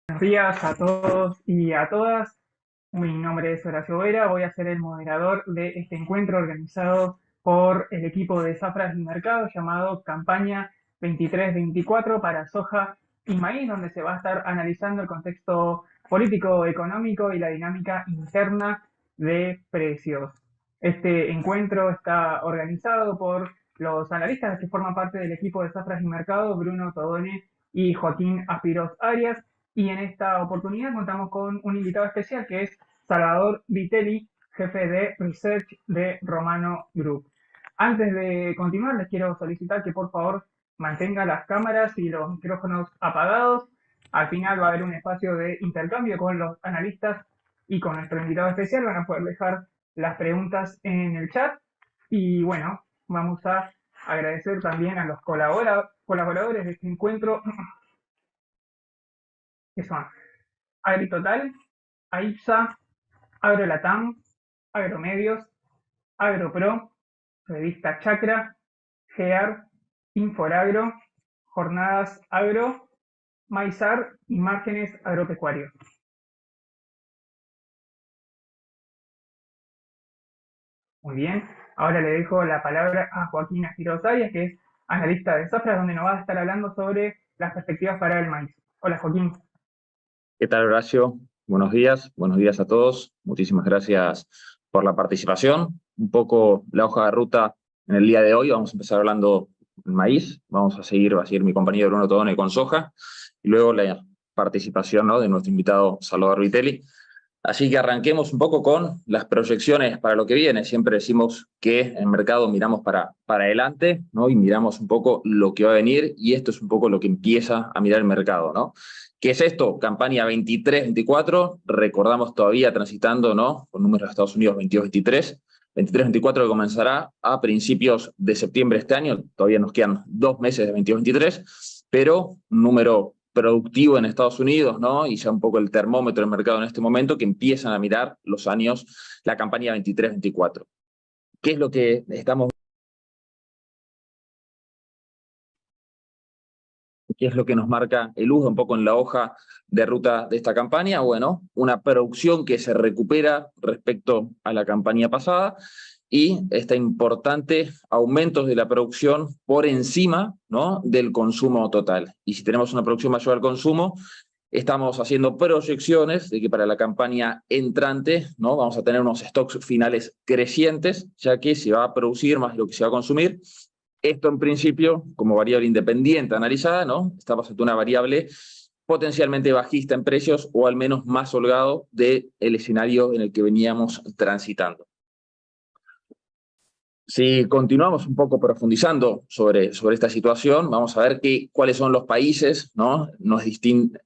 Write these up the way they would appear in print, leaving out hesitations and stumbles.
Buenos días a todos y a todas. Mi nombre es Horacio Vera, voy a ser el moderador de este encuentro organizado por el equipo de Zafras y Mercado llamado Campaña 23-24 para soja y maíz, donde se va a estar analizando el contexto político, económico y la dinámica interna de precios. Este encuentro está organizado por los analistas que forman parte del equipo de Zafras y Mercado, Bruno Todone y Joaquín Aspiros Arias, y en esta oportunidad contamos con un invitado especial que es Salvador Vitelli, jefe de Research de Romano Group. Antes de continuar, les quiero solicitar que por favor mantengan las cámaras y los micrófonos apagados. Al final va a haber un espacio de intercambio con los analistas y con nuestro invitado especial. Van a poder dejar las preguntas en el chat. Y bueno, vamos a agradecer también a los colaboradores de este encuentro, que son AgriTotal, AIPSA, AgroLatam, Agromedios, AgroPro, Revista Chacra, GEAR, Inforagro, Jornadas Agro, Maizar y Márgenes Agropecuarios. Muy bien, ahora le dejo la palabra a Joaquín Aspiros Arias, que es analista de Zafra, donde nos va a estar hablando sobre las perspectivas para el maíz. Hola Joaquín. ¿Qué tal, Horacio? Buenos días a todos. Muchísimas gracias por la participación. Un poco la hoja de ruta en el día de hoy. Vamos a empezar hablando del maíz. Va a seguir mi compañero Bruno Todone con soja. Y luego la participación, ¿no?, de nuestro invitado Salvador Vitelli. Así que arranquemos un poco con las proyecciones para lo que viene. Siempre decimos que en el mercado miramos para adelante, ¿no?, y miramos un poco lo que va a venir, y esto es un poco lo que empieza a mirar el mercado, ¿no? ¿Qué es esto? Campaña 23-24, recordamos todavía transitando, ¿no?, con números de Estados Unidos 22-23, 23-24 que comenzará a principios de septiembre de este año, todavía nos quedan 2 meses de 22-23, pero un número productivo en Estados Unidos, ¿no?, y ya un poco el termómetro del mercado en este momento, que empiezan a mirar los años, la campaña 23-24. ¿Qué es lo que estamos? ¿Qué es lo que nos marca el uso un poco en la hoja de ruta de esta campaña? Bueno, una producción que se recupera respecto a la campaña pasada y este importante aumento de la producción por encima, ¿no?, del consumo total. Y si tenemos una producción mayor al consumo, estamos haciendo proyecciones de que para la campaña entrante, ¿no?, vamos a tener unos stocks finales crecientes, ya que se va a producir más de lo que se va a consumir. Esto en principio, como variable independiente analizada, ¿no?, estamos ante una variable potencialmente bajista en precios, o al menos más holgado del escenario en el que veníamos transitando. Si continuamos un poco profundizando sobre esta situación, vamos a ver cuáles son los países, ¿no?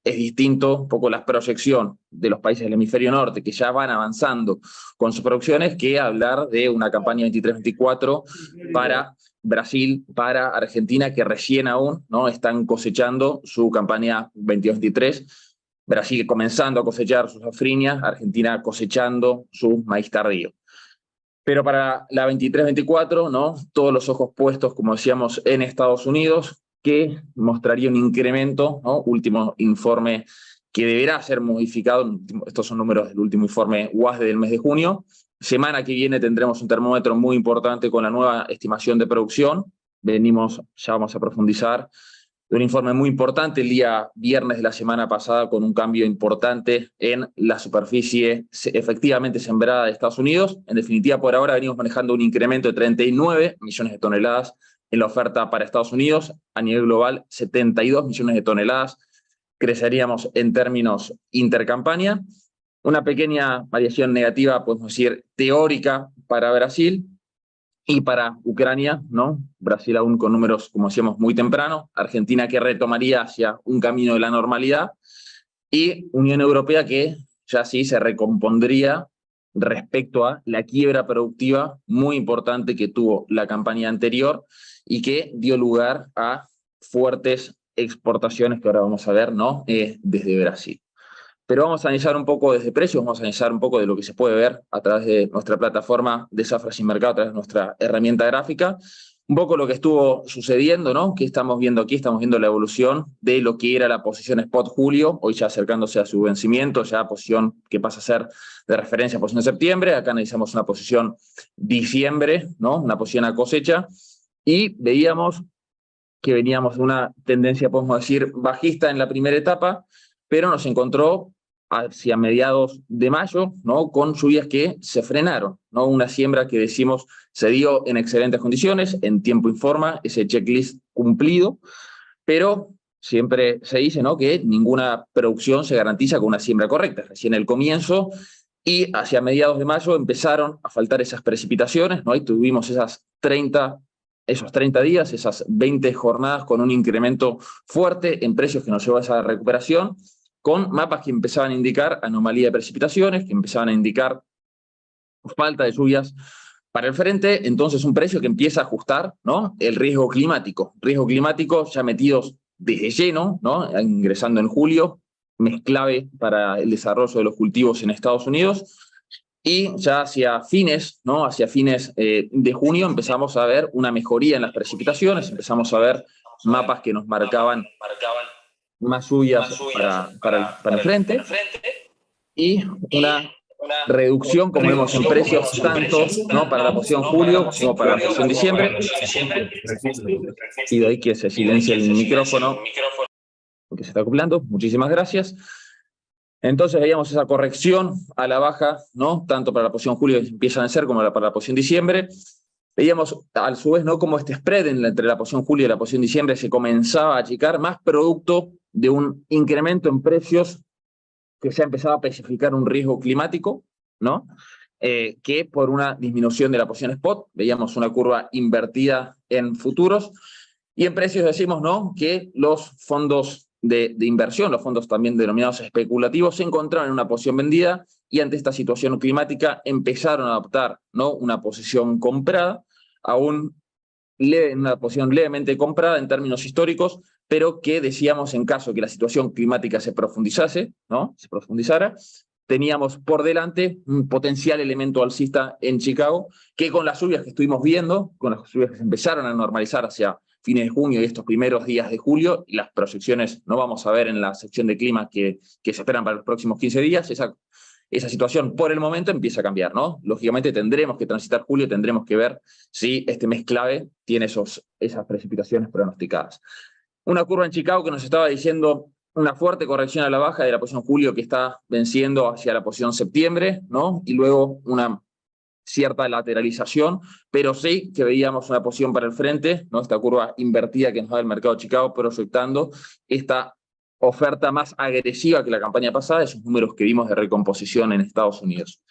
Es distinto un poco la proyección de los países del hemisferio norte, que ya van avanzando con sus producciones, que hablar de una campaña 23-24 para Brasil, para Argentina, que recién aún, ¿no?, están cosechando su campaña 22-23. Brasil comenzando a cosechar sus safrinhas, Argentina cosechando su maíz tardío. Pero para la 23-24, ¿no?, todos los ojos puestos, como decíamos, en Estados Unidos, que mostraría un incremento, ¿no?, último informe que deberá ser modificado. Estos son números del último informe UASDE del mes de junio. Semana que viene tendremos un termómetro muy importante con la nueva estimación de producción. Ya vamos a profundizar, un informe muy importante el día viernes de la semana pasada, con un cambio importante en la superficie efectivamente sembrada de Estados Unidos. En definitiva, por ahora venimos manejando un incremento de 39 millones de toneladas en la oferta para Estados Unidos. A nivel global, 72 millones de toneladas. Creceríamos en términos intercampaña. Una pequeña variación negativa, podemos decir, teórica para Brasil. Y para Ucrania, ¿no?, Brasil aún con números, como decíamos, muy temprano, Argentina que retomaría hacia un camino de la normalidad, y Unión Europea que ya sí se recompondría respecto a la quiebra productiva muy importante que tuvo la campaña anterior y que dio lugar a fuertes exportaciones que ahora vamos a ver, ¿no?, desde Brasil. Pero vamos a analizar un poco desde precios, vamos a analizar un poco de lo que se puede ver a través de nuestra plataforma de Zafras y Mercado, a través de nuestra herramienta gráfica. un poco lo que estuvo sucediendo, ¿no? ¿Qué estamos viendo aquí? Estamos viendo la evolución de lo que era la posición spot julio, hoy ya acercándose a su vencimiento, ya posición que pasa a ser de referencia a posición de septiembre. Acá analizamos una posición diciembre, ¿no? Una posición a cosecha, y veíamos que veníamos de una tendencia, podemos decir, bajista en la primera etapa, pero nos encontró hacia mediados de mayo, ¿no? Con lluvias que se frenaron, ¿no? Una siembra que decimos se dio en excelentes condiciones, en tiempo y forma, ese checklist cumplido, pero siempre se dice, ¿no?, que ninguna producción se garantiza con una siembra correcta. Recién el comienzo, y hacia mediados de mayo empezaron a faltar esas precipitaciones, ¿no? Y tuvimos esos 30 días, esas 20 jornadas con un incremento fuerte en precios que nos llevó a esa recuperación, con mapas que empezaban a indicar anomalía de precipitaciones, que empezaban a indicar falta de lluvias para el frente. Entonces un precio que empieza a ajustar, ¿no?, el riesgo climático ya metidos desde lleno, ¿no?, ingresando en julio, mes clave para el desarrollo de los cultivos en Estados Unidos. Y ya hacia fines, ¿no?, hacia fines de junio empezamos a ver una mejoría en las precipitaciones, empezamos a ver mapas que nos marcaban más lluvias para el frente, y una reducción, como vemos en precios, tanto, ¿no?, para la posición julio como para la posición diciembre. Y de ahí que se silencia el micrófono, porque se está acoplando. Muchísimas gracias. Entonces veíamos esa corrección a la baja, ¿no?, tanto para la posición julio que empiezan a ser como para la posición diciembre. Veíamos a su vez, ¿no?, cómo este spread entre la posición julio y la posición diciembre se comenzaba a achicar, más producto de un incremento en precios que se ha empezado a especificar un riesgo climático, ¿no?, que por una disminución de la posición spot. Veíamos una curva invertida en futuros, y en precios decimos, ¿no?, que los fondos de inversión, los fondos también denominados especulativos, se encontraron en una posición vendida, y ante esta situación climática empezaron a adoptar, ¿no?, una posición comprada, aún en una posición levemente comprada en términos históricos, pero que decíamos, en caso que la situación climática se profundizase, ¿no?, se profundizara, teníamos por delante un potencial elemento alcista en Chicago, que con las lluvias que estuvimos viendo, con las lluvias que se empezaron a normalizar hacia fines de junio y estos primeros días de julio, y las proyecciones no vamos a ver en la sección de clima que se esperan para los próximos 15 días, esa situación por el momento empieza a cambiar, ¿no? Lógicamente tendremos que transitar julio, tendremos que ver si este mes clave tiene esas precipitaciones pronosticadas. Una curva en Chicago que nos estaba diciendo una fuerte corrección a la baja de la posición julio que está venciendo hacia la posición septiembre, ¿no? Y luego una cierta lateralización, pero sí que veíamos una posición para el frente, ¿no?, esta curva invertida que nos da el mercado de Chicago, proyectando esta oferta más agresiva que la campaña pasada, esos números que vimos de recomposición en Estados Unidos.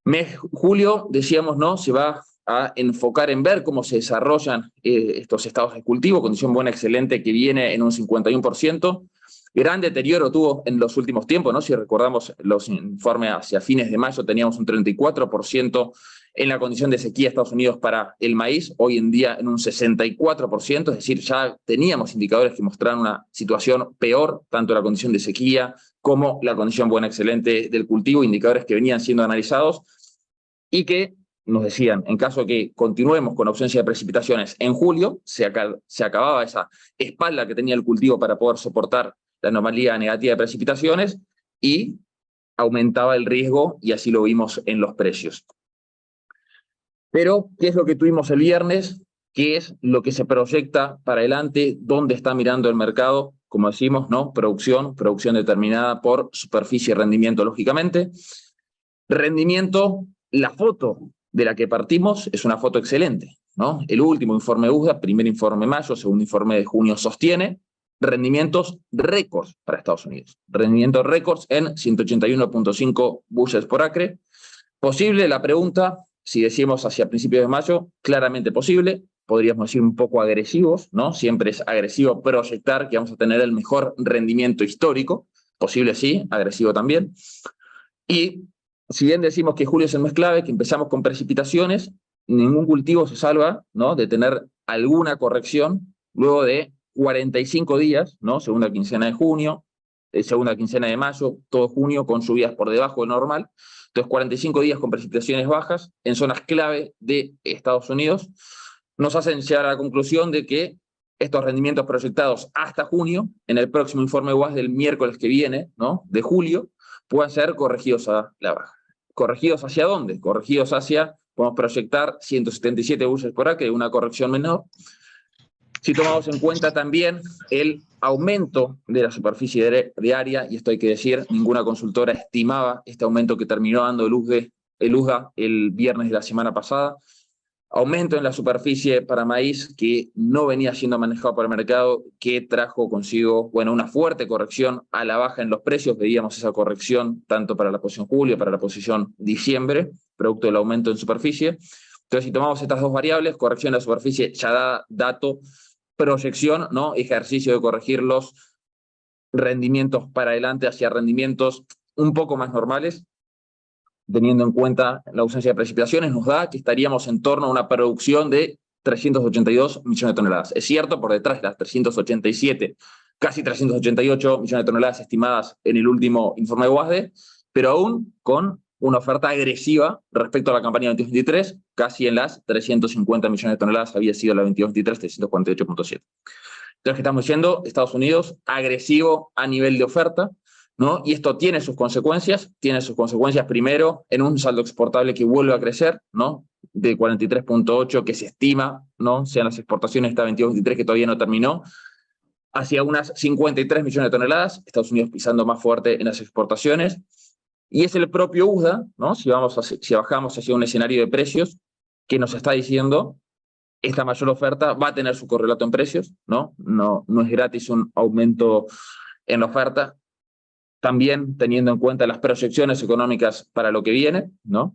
Mes julio, decíamos, ¿no?, se va a enfocar en ver cómo se desarrollan estos estados de cultivo, condición buena excelente que viene en un 51%. Gran deterioro tuvo en los últimos tiempos, ¿no? Si recordamos los informes hacia fines de mayo, teníamos un 34% en la condición de sequía de Estados Unidos para el maíz, hoy en día en un 64%, es decir, ya teníamos indicadores que mostraban una situación peor, tanto la condición de sequía como la condición buena excelente del cultivo, indicadores que venían siendo analizados y que nos decían, en caso de que continuemos con ausencia de precipitaciones en julio, se acababa esa espalda que tenía el cultivo para poder soportar la anomalía negativa de precipitaciones, y aumentaba el riesgo, y así lo vimos en los precios. Pero, ¿qué es lo que tuvimos el viernes? ¿Qué es lo que se proyecta para adelante? ¿Dónde está mirando el mercado? Como decimos, ¿no? Producción determinada por superficie y rendimiento, lógicamente. Rendimiento, la foto de la que partimos es una foto excelente, ¿no? El último informe USDA, primer informe de mayo, segundo informe de junio, sostiene rendimientos récords para Estados Unidos. Rendimientos récords en 181.5 bushels por acre. Posible, la pregunta, si decimos hacia principios de mayo, claramente posible. Podríamos decir un poco agresivos, ¿no? Siempre es agresivo proyectar que vamos a tener el mejor rendimiento histórico. Posible sí, agresivo también. Y si bien decimos que julio es el mes clave, que empezamos con precipitaciones, ningún cultivo se salva, ¿no?, de tener alguna corrección luego de 45 días, ¿no?, segunda quincena de junio, segunda quincena de mayo, todo junio con lluvias por debajo de normal. Entonces 45 días con precipitaciones bajas en zonas clave de Estados Unidos. nos hacen llegar a la conclusión de que estos rendimientos proyectados hasta junio, en el próximo informe UAS del miércoles que viene, ¿no?, de julio, puedan ser corregidos a la baja. ¿Corregidos hacia dónde? Corregidos hacia, podemos proyectar 177 bushels por acre, una corrección menor. Si tomamos en cuenta también el aumento de la superficie diaria, y esto hay que decir, ninguna consultora estimaba este aumento que terminó dando el USDA el viernes de la semana pasada, aumento en la superficie para maíz que no venía siendo manejado por el mercado, que trajo consigo, bueno, una fuerte corrección a la baja en los precios. Veíamos esa corrección tanto para la posición julio, para la posición diciembre, producto del aumento en superficie. Entonces, si tomamos estas dos variables, corrección de la superficie ya da dato, proyección, ¿no?, ejercicio de corregir los rendimientos para adelante hacia rendimientos un poco más normales, teniendo en cuenta la ausencia de precipitaciones, nos da que estaríamos en torno a una producción de 382 millones de toneladas. Es cierto, por detrás de las 387, casi 388 millones de toneladas estimadas en el último informe de UASDE, pero aún con una oferta agresiva respecto a la campaña 22-23, casi en las 350 millones de toneladas había sido la 22-23, 348.7. Entonces, ¿qué estamos diciendo? Estados Unidos agresivo a nivel de oferta, ¿no? Y esto tiene sus consecuencias primero en un saldo exportable que vuelve a crecer, ¿no?, de 43.8 que se estima, ¿no?, sean las exportaciones esta 22-23 que todavía no terminó, hacia unas 53 millones de toneladas, Estados Unidos pisando más fuerte en las exportaciones, y es el propio USDA, ¿no?, si bajamos hacia un escenario de precios, que nos está diciendo esta mayor oferta va a tener su correlato en precios, ¿no? No es gratis un aumento en la oferta, también teniendo en cuenta las proyecciones económicas para lo que viene, ¿no?,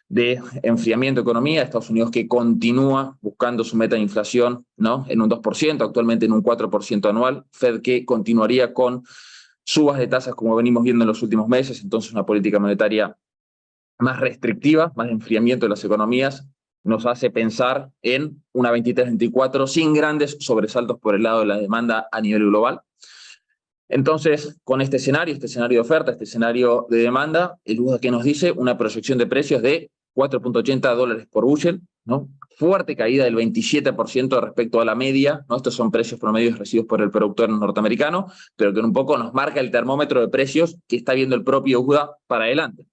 de enfriamiento de economía, Estados Unidos que continúa buscando su meta de inflación, ¿no?, en un 2%, actualmente en un 4% anual, Fed que continuaría con subas de tasas como venimos viendo en los últimos meses, entonces una política monetaria más restrictiva, más de enfriamiento de las economías, nos hace pensar en una 23-24 sin grandes sobresaltos por el lado de la demanda a nivel global. Entonces, con este escenario de oferta, este escenario de demanda, el USDA que nos dice una proyección de precios de $4.80 por bushel, ¿no?, fuerte caída del 27% respecto a la media, ¿no? Estos son precios promedios recibidos por el productor norteamericano, pero que un poco nos marca el termómetro de precios que está viendo el propio USDA para adelante.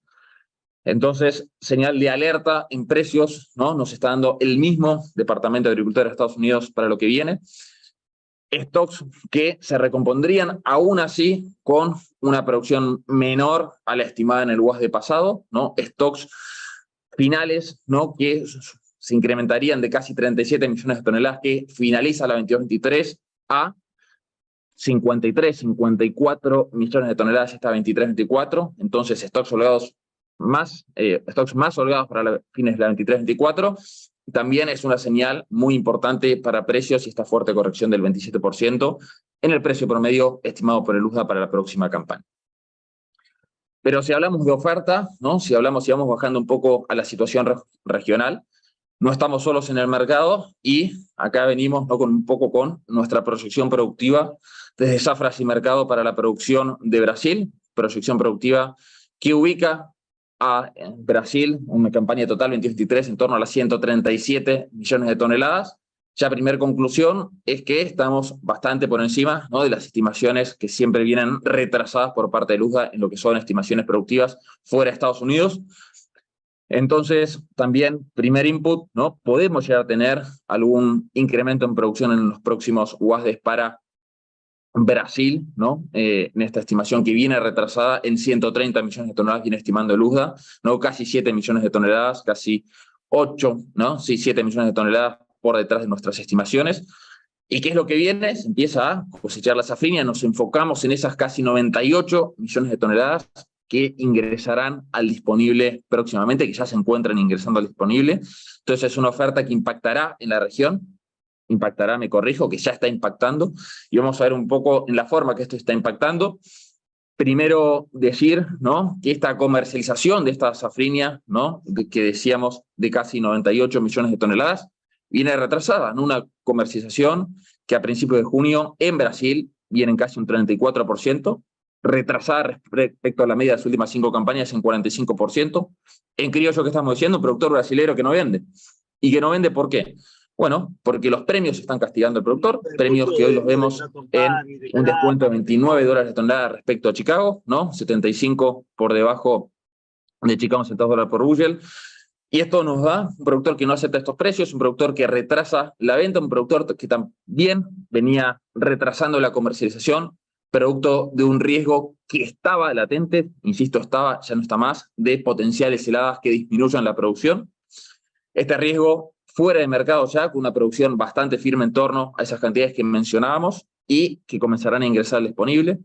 Entonces, señal de alerta en precios, ¿no?, nos está dando el mismo Departamento de Agricultura de Estados Unidos para lo que viene. Stocks que se recompondrían aún así con una producción menor a la estimada en el UASDE pasado, ¿no? Stocks finales, ¿no?, que se incrementarían de casi 37 millones de toneladas que finaliza la 22-23 a 53, 54 millones de toneladas esta 23-24, entonces stocks más holgados para los fines de la 23-24, también es una señal muy importante para precios y esta fuerte corrección del 27% en el precio promedio estimado por el USDA para la próxima campaña. Pero si hablamos de oferta, ¿no?, si vamos bajando un poco a la situación regional, no estamos solos en el mercado y acá venimos, ¿no?, con nuestra proyección productiva desde Zafras y Mercado para la producción de Brasil, proyección productiva que ubica a Brasil, una campaña total 2023 en torno a las 137 millones de toneladas. Ya primera conclusión es que estamos bastante por encima, ¿no?, de las estimaciones que siempre vienen retrasadas por parte del USDA en lo que son estimaciones productivas fuera de Estados Unidos. Entonces, también, primer input, ¿no?, podemos llegar a tener algún incremento en producción en los próximos UASDEs para Brasil, ¿no?, en esta estimación que viene retrasada en 130 millones de toneladas, viene estimando el USDA, ¿no?, casi 7 millones de toneladas, casi 8, ¿no?, sí, 7 millones de toneladas por detrás de nuestras estimaciones. ¿Y qué es lo que viene? Se empieza a cosechar la safrinha, nos enfocamos en esas casi 98 millones de toneladas que ingresarán al disponible próximamente, que ya se encuentran ingresando al disponible. Entonces es una oferta que impactará en la región, que ya está impactando, y vamos a ver un poco en la forma que esto está impactando. Primero decir, ¿no?, que esta comercialización de esta safrinha, ¿no?, que decíamos de casi 98 millones de toneladas, viene retrasada, en una comercialización que a principios de junio en Brasil viene en casi un 34%, retrasada respecto a la media de las últimas 5 campañas en 45%. En criollo, ¿qué estamos diciendo? Un productor brasilero que no vende. ¿Y que no vende por qué? Bueno, porque los premios están castigando al productor, premios que hoy los vemos en un descuento de $29 la tonelada respecto a Chicago, ¿no? 75 por debajo de Chicago centavos dólar por bushel. Y esto nos da un productor que no acepta estos precios, un productor que retrasa la venta, un productor que también venía retrasando la comercialización, producto de un riesgo que estaba latente, insisto, estaba, ya no está más, de potenciales heladas que disminuyan la producción. Este riesgo fuera de mercado ya, con una producción bastante firme en torno a esas cantidades que mencionábamos y que comenzarán a ingresar al disponible.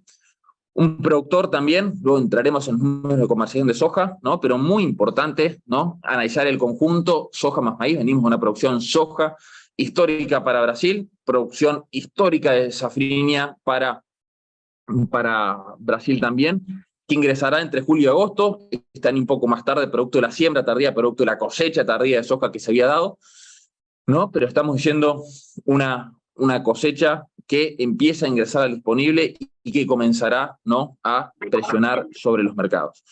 Un productor también, luego entraremos en números de comercialización de soja, ¿no? Pero muy importante, ¿no? Analizar el conjunto soja más maíz. Venimos de una producción soja histórica para Brasil, producción histórica de safrinha para Brasil también, que ingresará entre julio y agosto. Están un poco más tarde, producto de la siembra tardía, producto de la cosecha tardía de soja que se había dado, ¿no? Pero estamos diciendo una cosecha que empieza a ingresar al disponible y que comenzará, ¿no?, a presionar sobre los mercados.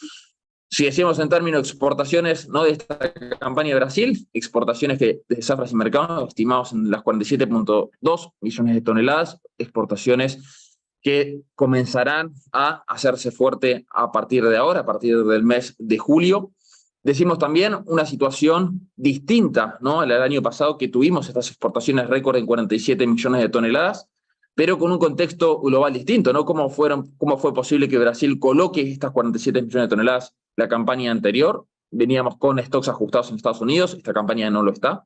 Si decimos en términos de exportaciones, ¿no?, de esta campaña de Brasil, exportaciones que desde Zafras y Mercado estimamos en las 47.2 millones de toneladas, exportaciones que comenzarán a hacerse fuerte a partir de ahora, a partir del mes de julio. Decimos también una situación distinta, ¿no?, al año pasado, que tuvimos estas exportaciones récord en 47 millones de toneladas, pero con un contexto global distinto, ¿no? ¿Cómo fue posible que Brasil coloque estas 47 millones de toneladas la campaña anterior? Veníamos con stocks ajustados en Estados Unidos, esta campaña no lo está.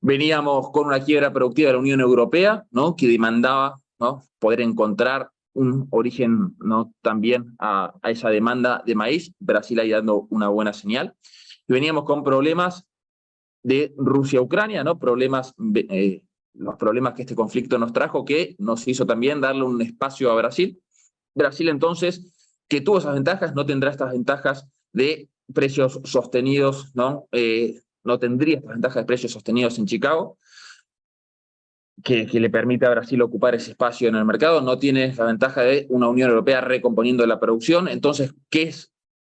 Veníamos con una quiebra productiva de la Unión Europea, ¿no?, que demandaba, ¿no?, poder encontrar un origen, ¿no?, también a esa demanda de maíz. Brasil ahí dando una buena señal. Y veníamos con problemas de Rusia-Ucrania, ¿no? Los problemas que este conflicto nos trajo, que nos hizo también darle un espacio a Brasil. Brasil, entonces, que tuvo esas ventajas, no tendrá estas ventajas de precios sostenidos, ¿no? No tendría estas ventajas de precios sostenidos en Chicago, que le permite a Brasil ocupar ese espacio en el mercado. No tiene la ventaja de una Unión Europea recomponiendo la producción. Entonces, ¿qué es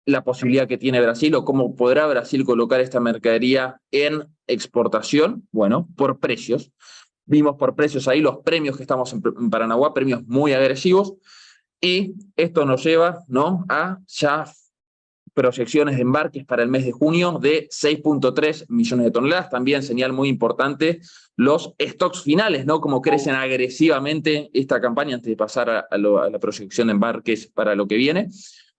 la posibilidad que tiene Brasil o cómo podrá Brasil colocar esta mercadería en exportación? Bueno, por precios. Vimos por precios ahí los premios que estamos en Paranaguá, premios muy agresivos, y esto nos lleva, ¿no?, a ya proyecciones de embarques para el mes de junio de 6.3 millones de toneladas. También señal muy importante los stocks finales, ¿no?, como crecen agresivamente esta campaña antes de pasar a la proyección de embarques para lo que viene.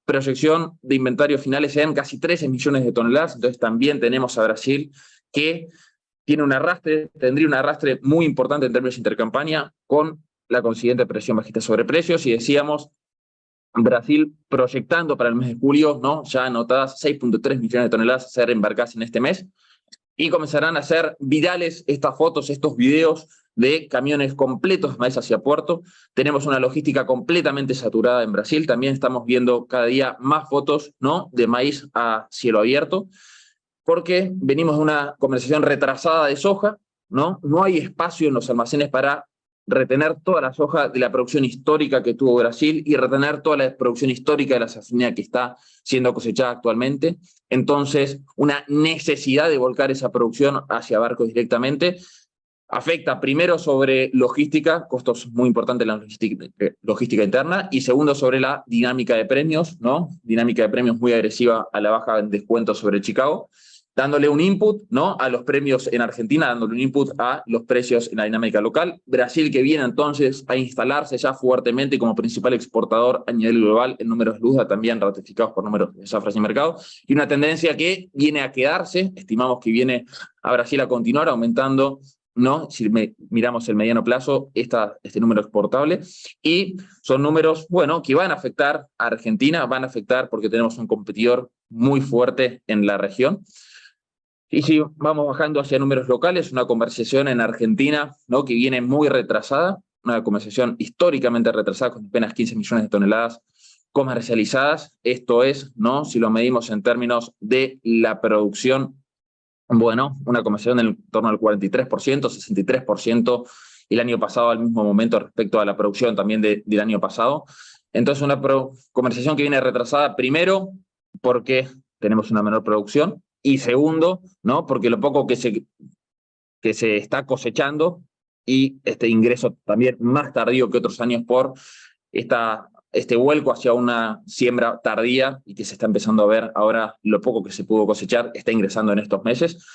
Proyección de inventarios finales en casi 13 millones de toneladas. Entonces también tenemos a Brasil que tendría un arrastre muy importante en términos de intercampaña, con la consiguiente presión bajista sobre precios. Y decíamos, Brasil proyectando para el mes de julio, ¿no?, ya anotadas 6.3 millones de toneladas a ser embarcadas en este mes, y comenzarán a ser virales estas fotos, estos videos de camiones completos de maíz hacia puerto. Tenemos una logística completamente saturada en Brasil. También estamos viendo cada día más fotos, ¿no?, de maíz a cielo abierto, porque venimos de una comercialización retrasada de soja, ¿no? No hay espacio en los almacenes para retener toda la soja de la producción histórica que tuvo Brasil y retener toda la producción histórica de la safrinha que está siendo cosechada actualmente. Entonces, una necesidad de volcar esa producción hacia barcos directamente afecta primero sobre logística, costos muy importantes en la logística interna, y segundo sobre la dinámica de premios, ¿no? Dinámica de premios muy agresiva a la baja en descuento sobre Chicago, dándole un input, ¿no?, a los premios en Argentina, dándole un input a los precios en la dinámica local. Brasil, que viene entonces a instalarse ya fuertemente como principal exportador a nivel global en números de Luda, también ratificados por números de Zafras y Mercado, y una tendencia que viene a quedarse. Estimamos que viene a Brasil a continuar aumentando, ¿no?, si miramos el mediano plazo, este número exportable. Y son números, bueno, que van a afectar a Argentina, van a afectar porque tenemos un competidor muy fuerte en la región. Y si vamos bajando hacia números locales, una comercialización en Argentina, ¿no?, que viene muy retrasada, una comercialización históricamente retrasada, con apenas 15 millones de toneladas comercializadas. Esto es, ¿no?, si lo medimos en términos de la producción, bueno, una comercialización en torno al 43%, 63% el año pasado al mismo momento respecto a la producción también del año pasado. Entonces, una comercialización que viene retrasada, primero, porque tenemos una menor producción, y segundo, ¿no?, porque lo poco que se que se está cosechando y este ingreso también más tardío que otros años por este vuelco hacia una siembra tardía y que se está empezando a ver ahora lo poco que se pudo cosechar está ingresando en estos meses.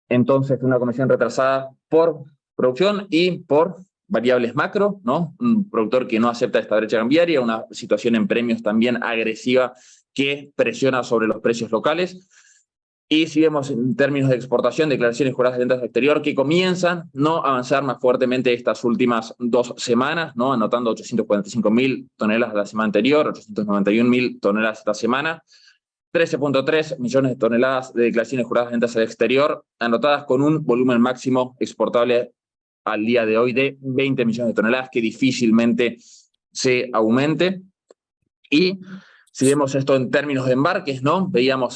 Entonces, una comercialización retrasada por producción y por variables macro, ¿no? Un productor que no acepta esta brecha cambiaria, una situación en premios también agresiva que presiona sobre los precios locales. Y si vemos en términos de exportación, declaraciones juradas de ventas al exterior que comienzan no a avanzar más fuertemente estas últimas 2 semanas, ¿no? Anotando 845.000 toneladas la semana anterior, 891.000 toneladas esta semana, 13.3 millones de toneladas de declaraciones juradas de ventas al exterior, anotadas con un volumen máximo exportable al día de hoy de 20 millones de toneladas, que difícilmente se aumente. Y si vemos esto en términos de embarques, ¿no?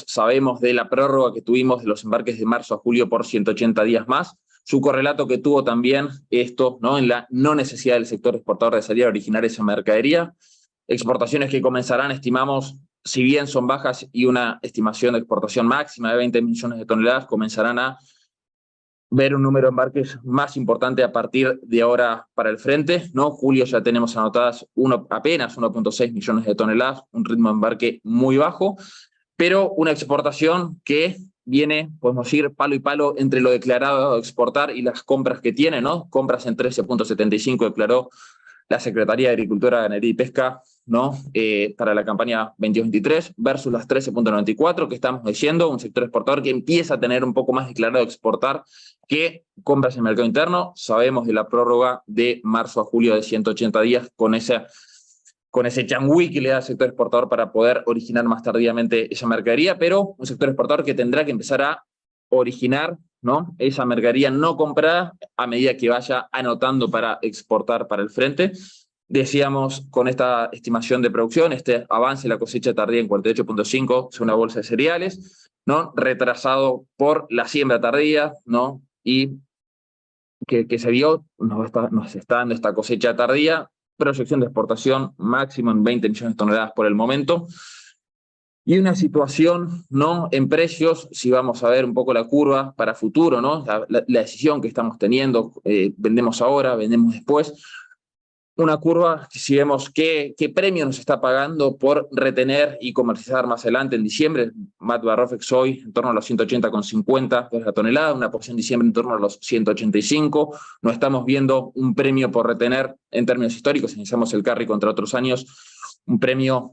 Sabemos de la prórroga que tuvimos de los embarques de marzo a julio por 180 días más, su correlato que tuvo también esto, ¿no? En la no necesidad del sector exportador de salir a originar esa mercadería. Exportaciones que comenzarán, estimamos, si bien son bajas y una estimación de exportación máxima de 20 millones de toneladas, comenzarán a ver un número de embarques más importante a partir de ahora para el frente, ¿no? Julio ya tenemos anotadas apenas 1.6 millones de toneladas, un ritmo de embarque muy bajo, pero una exportación que viene, podemos ir palo y palo entre lo declarado a exportar y las compras que tiene, ¿no? Compras en 13.75 declaró la Secretaría de Agricultura, Ganadería y Pesca, ¿no? Para la campaña 22-23 versus las 13.94 que estamos diciendo, un sector exportador que empieza a tener un poco más declarado exportar que compras en el mercado interno. Sabemos de la prórroga de marzo a julio de 180 días con ese changüí que le da al sector exportador para poder originar más tardíamente esa mercadería, pero un sector exportador que tendrá que empezar a originar, ¿no? Esa mercadería no comprada a medida que vaya anotando para exportar para el frente. Decíamos con esta estimación de producción, este avance de la cosecha tardía en 48.5 según la bolsa de cereales, ¿no? Retrasado por la siembra tardía, ¿no? Y que se vio, nos está dando esta cosecha tardía, proyección de exportación máximo en 20 millones de toneladas por el momento, y una situación, ¿no? En precios, si vamos a ver un poco la curva para futuro, ¿no? La decisión que estamos teniendo, vendemos ahora, vendemos después, una curva, si vemos qué premio nos está pagando por retener y comercializar más adelante en diciembre, Matva Rofex hoy en torno a los 180,50 la tonelada, una posición en diciembre en torno a los 185, no estamos viendo un premio por retener en términos históricos, si analizamos el carry contra otros años, un premio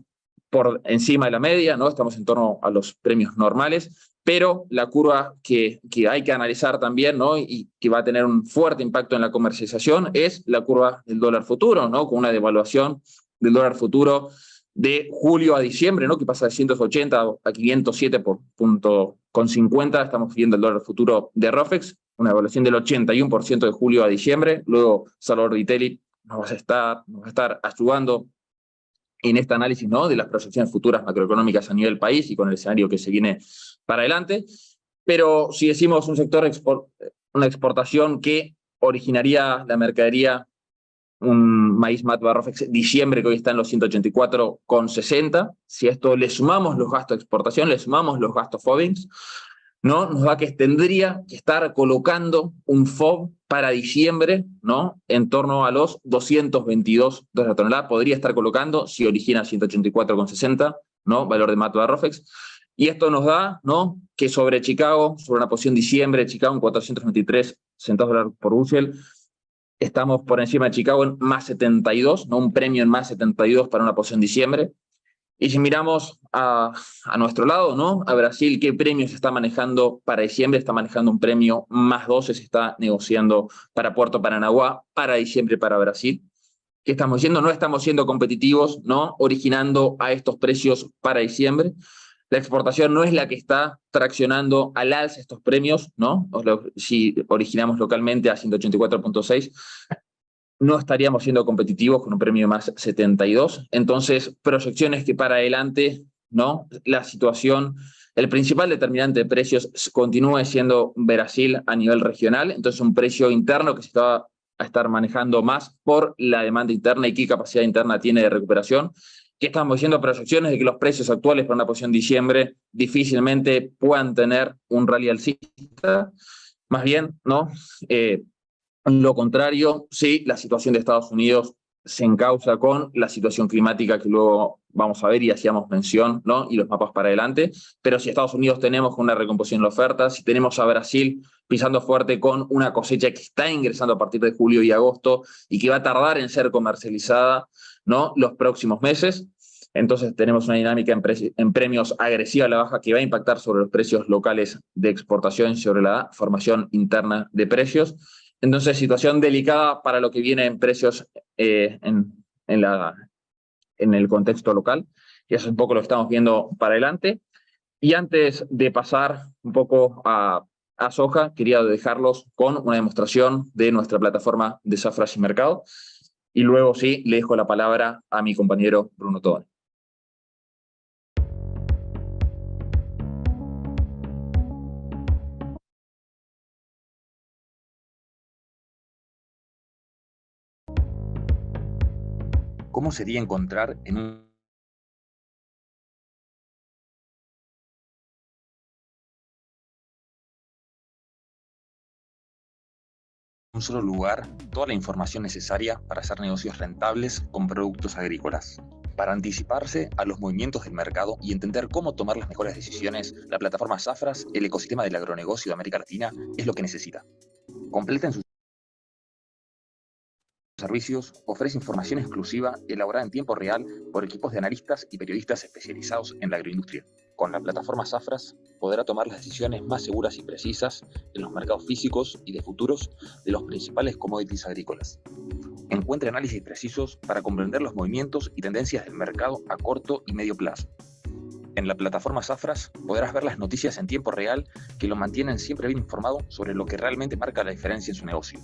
por encima de la media, ¿no? Estamos en torno a los premios normales, pero la curva que hay que analizar también, ¿no? Y que va a tener un fuerte impacto en la comercialización es la curva del dólar futuro, ¿no? Con una devaluación del dólar futuro de julio a diciembre, ¿no? Que pasa de 180 a 507 por punto con 50, estamos viendo el dólar futuro de Rofex, una devaluación del 81% de julio a diciembre, luego Salvador Di nos va a estar ayudando en este análisis, ¿no? De las proyecciones futuras macroeconómicas a nivel país y con el escenario que se viene para adelante. Pero si decimos un sector, una exportación que originaría la mercadería, un maíz Matva Rofex diciembre que hoy está en los 184,60, si a esto le sumamos los gastos de exportación, le sumamos los gastos FOBINGS, ¿no? Nos da que tendría que estar colocando un FOB para diciembre, ¿no? En torno a los 222 dólares la tonelada, podría estar colocando si origina 184,60, ¿no? Valor de Matva Rofex. Y esto nos da, ¿no? Que sobre Chicago, sobre una posición diciembre, Chicago en 423 centavos de dólar por bushel, estamos por encima de Chicago en más 72, ¿no? Un premio en más 72 para una posición diciembre. Y si miramos a nuestro lado, ¿no? A Brasil, ¿qué premio se está manejando para diciembre? Está manejando un premio más 12, se está negociando para Puerto Paranaguá, para diciembre para Brasil. ¿Qué estamos diciendo? No estamos siendo competitivos, ¿no? Originando a estos precios para diciembre. La exportación no es la que está traccionando al alza estos premios, ¿no? Si originamos localmente a 184,6, no estaríamos siendo competitivos con un premio más 72. Entonces, proyecciones que para adelante, ¿no? La situación, el principal determinante de precios continúe siendo Brasil a nivel regional, entonces un precio interno que se va a estar manejando más por la demanda interna y qué capacidad interna tiene de recuperación. ¿Qué estamos diciendo? Proyecciones de que los precios actuales para una posición diciembre difícilmente puedan tener un rally alcista. Más bien, ¿no? Lo contrario, sí, la situación de Estados Unidos se encausa con la situación climática que luego vamos a ver y hacíamos mención, ¿no? Y los mapas para adelante. Pero si Estados Unidos tenemos una recomposición en la oferta, si tenemos a Brasil pisando fuerte con una cosecha que está ingresando a partir de julio y agosto y que va a tardar en ser comercializada, ¿no? Los próximos meses. Entonces tenemos una dinámica en premios agresiva a la baja que va a impactar sobre los precios locales de exportación y sobre la formación interna de precios. Entonces, situación delicada para lo que viene en precios en el contexto local. Y eso es un poco lo que estamos viendo para adelante. Y antes de pasar un poco a soja, quería dejarlos con una demostración de nuestra plataforma de Zafra y Mercado. Y luego sí, le dejo la palabra a mi compañero Bruno Tobón. ¿Cómo sería encontrar en un solo lugar toda la información necesaria para hacer negocios rentables con productos agrícolas? Para anticiparse a los movimientos del mercado y entender cómo tomar las mejores decisiones, la plataforma Zafras, el ecosistema del agronegocio de América Latina, es lo que necesita. Completa en sus servicios, ofrece información exclusiva elaborada en tiempo real por equipos de analistas y periodistas especializados en la agroindustria. Con la plataforma Zafras podrá tomar las decisiones más seguras y precisas en los mercados físicos y de futuros de los principales commodities agrícolas. Encuentre análisis precisos para comprender los movimientos y tendencias del mercado a corto y medio plazo. En la plataforma Zafras podrás ver las noticias en tiempo real que lo mantienen siempre bien informado sobre lo que realmente marca la diferencia en su negocio.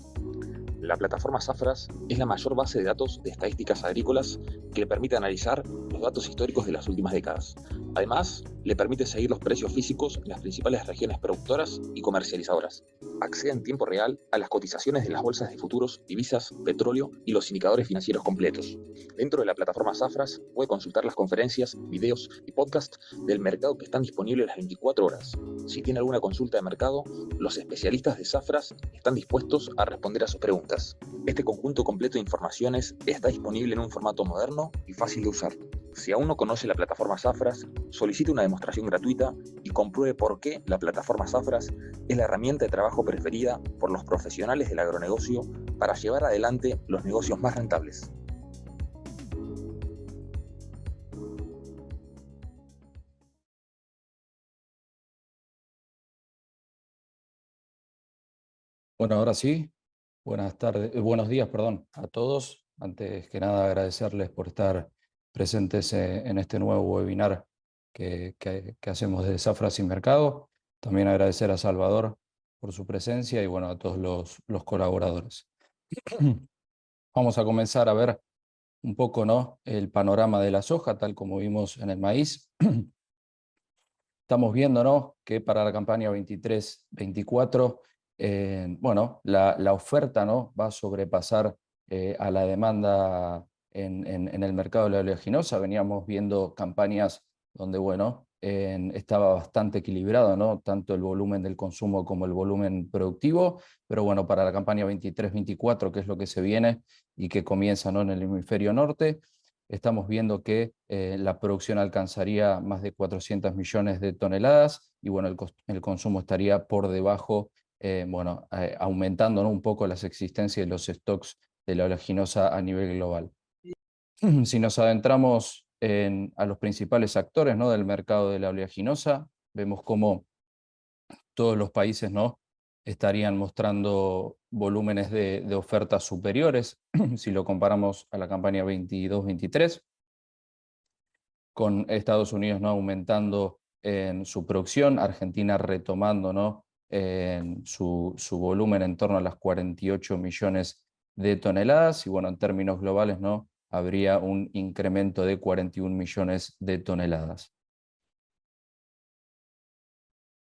La plataforma Zafras es la mayor base de datos de estadísticas agrícolas que le permite analizar los datos históricos de las últimas décadas. Además, le permite seguir los precios físicos en las principales regiones productoras y comercializadoras. Accede en tiempo real a las cotizaciones de las bolsas de futuros, divisas, petróleo y los indicadores financieros completos. Dentro de la plataforma Zafras puede consultar las conferencias, videos y podcasts del mercado que están disponibles las 24 horas. Si tiene alguna consulta de mercado, los especialistas de Zafras están dispuestos a responder a sus preguntas. Este conjunto completo de informaciones está disponible en un formato moderno y fácil de usar. Si aún no conoce la plataforma Zafras, solicite una demostración gratuita y compruebe por qué la plataforma Zafras es la herramienta de trabajo preferida por los profesionales del agronegocio para llevar adelante los negocios más rentables. Bueno, ahora sí, buenas tardes, buenos días, perdón, a todos. Antes que nada, agradecerles por estar presentes en este nuevo webinar que hacemos de Zafras y Mercado. También agradecer a Salvador por su presencia y bueno, a todos los colaboradores. Vamos a comenzar a ver un poco, ¿no?, el panorama de la soja, tal como vimos en el maíz. Estamos viendo, ¿no?, que para la campaña 23-24, bueno, la oferta, ¿no?, va a sobrepasar a la demanda en el mercado de la oleaginosa. Veníamos viendo campañas donde, bueno, estaba bastante equilibrado, ¿no?, tanto el volumen del consumo como el volumen productivo, pero bueno, para la campaña 23-24, que es lo que se viene y que comienza, ¿no?, en el hemisferio norte, estamos viendo que la producción alcanzaría más de 400 millones de toneladas y bueno, el consumo estaría por debajo, bueno, aumentando, ¿no?, un poco las existencias de los stocks de la oleaginosa a nivel global. Si nos adentramos a los principales actores, ¿no?, del mercado de la oleaginosa, vemos cómo todos los países, ¿no?, estarían mostrando volúmenes de ofertas superiores si lo comparamos a la campaña 22-23, con Estados Unidos, ¿no?, aumentando en su producción, Argentina retomando, ¿no?, en su volumen en torno a las 48 millones de toneladas, y bueno, en términos globales, ¿no?, habría un incremento de 41 millones de toneladas.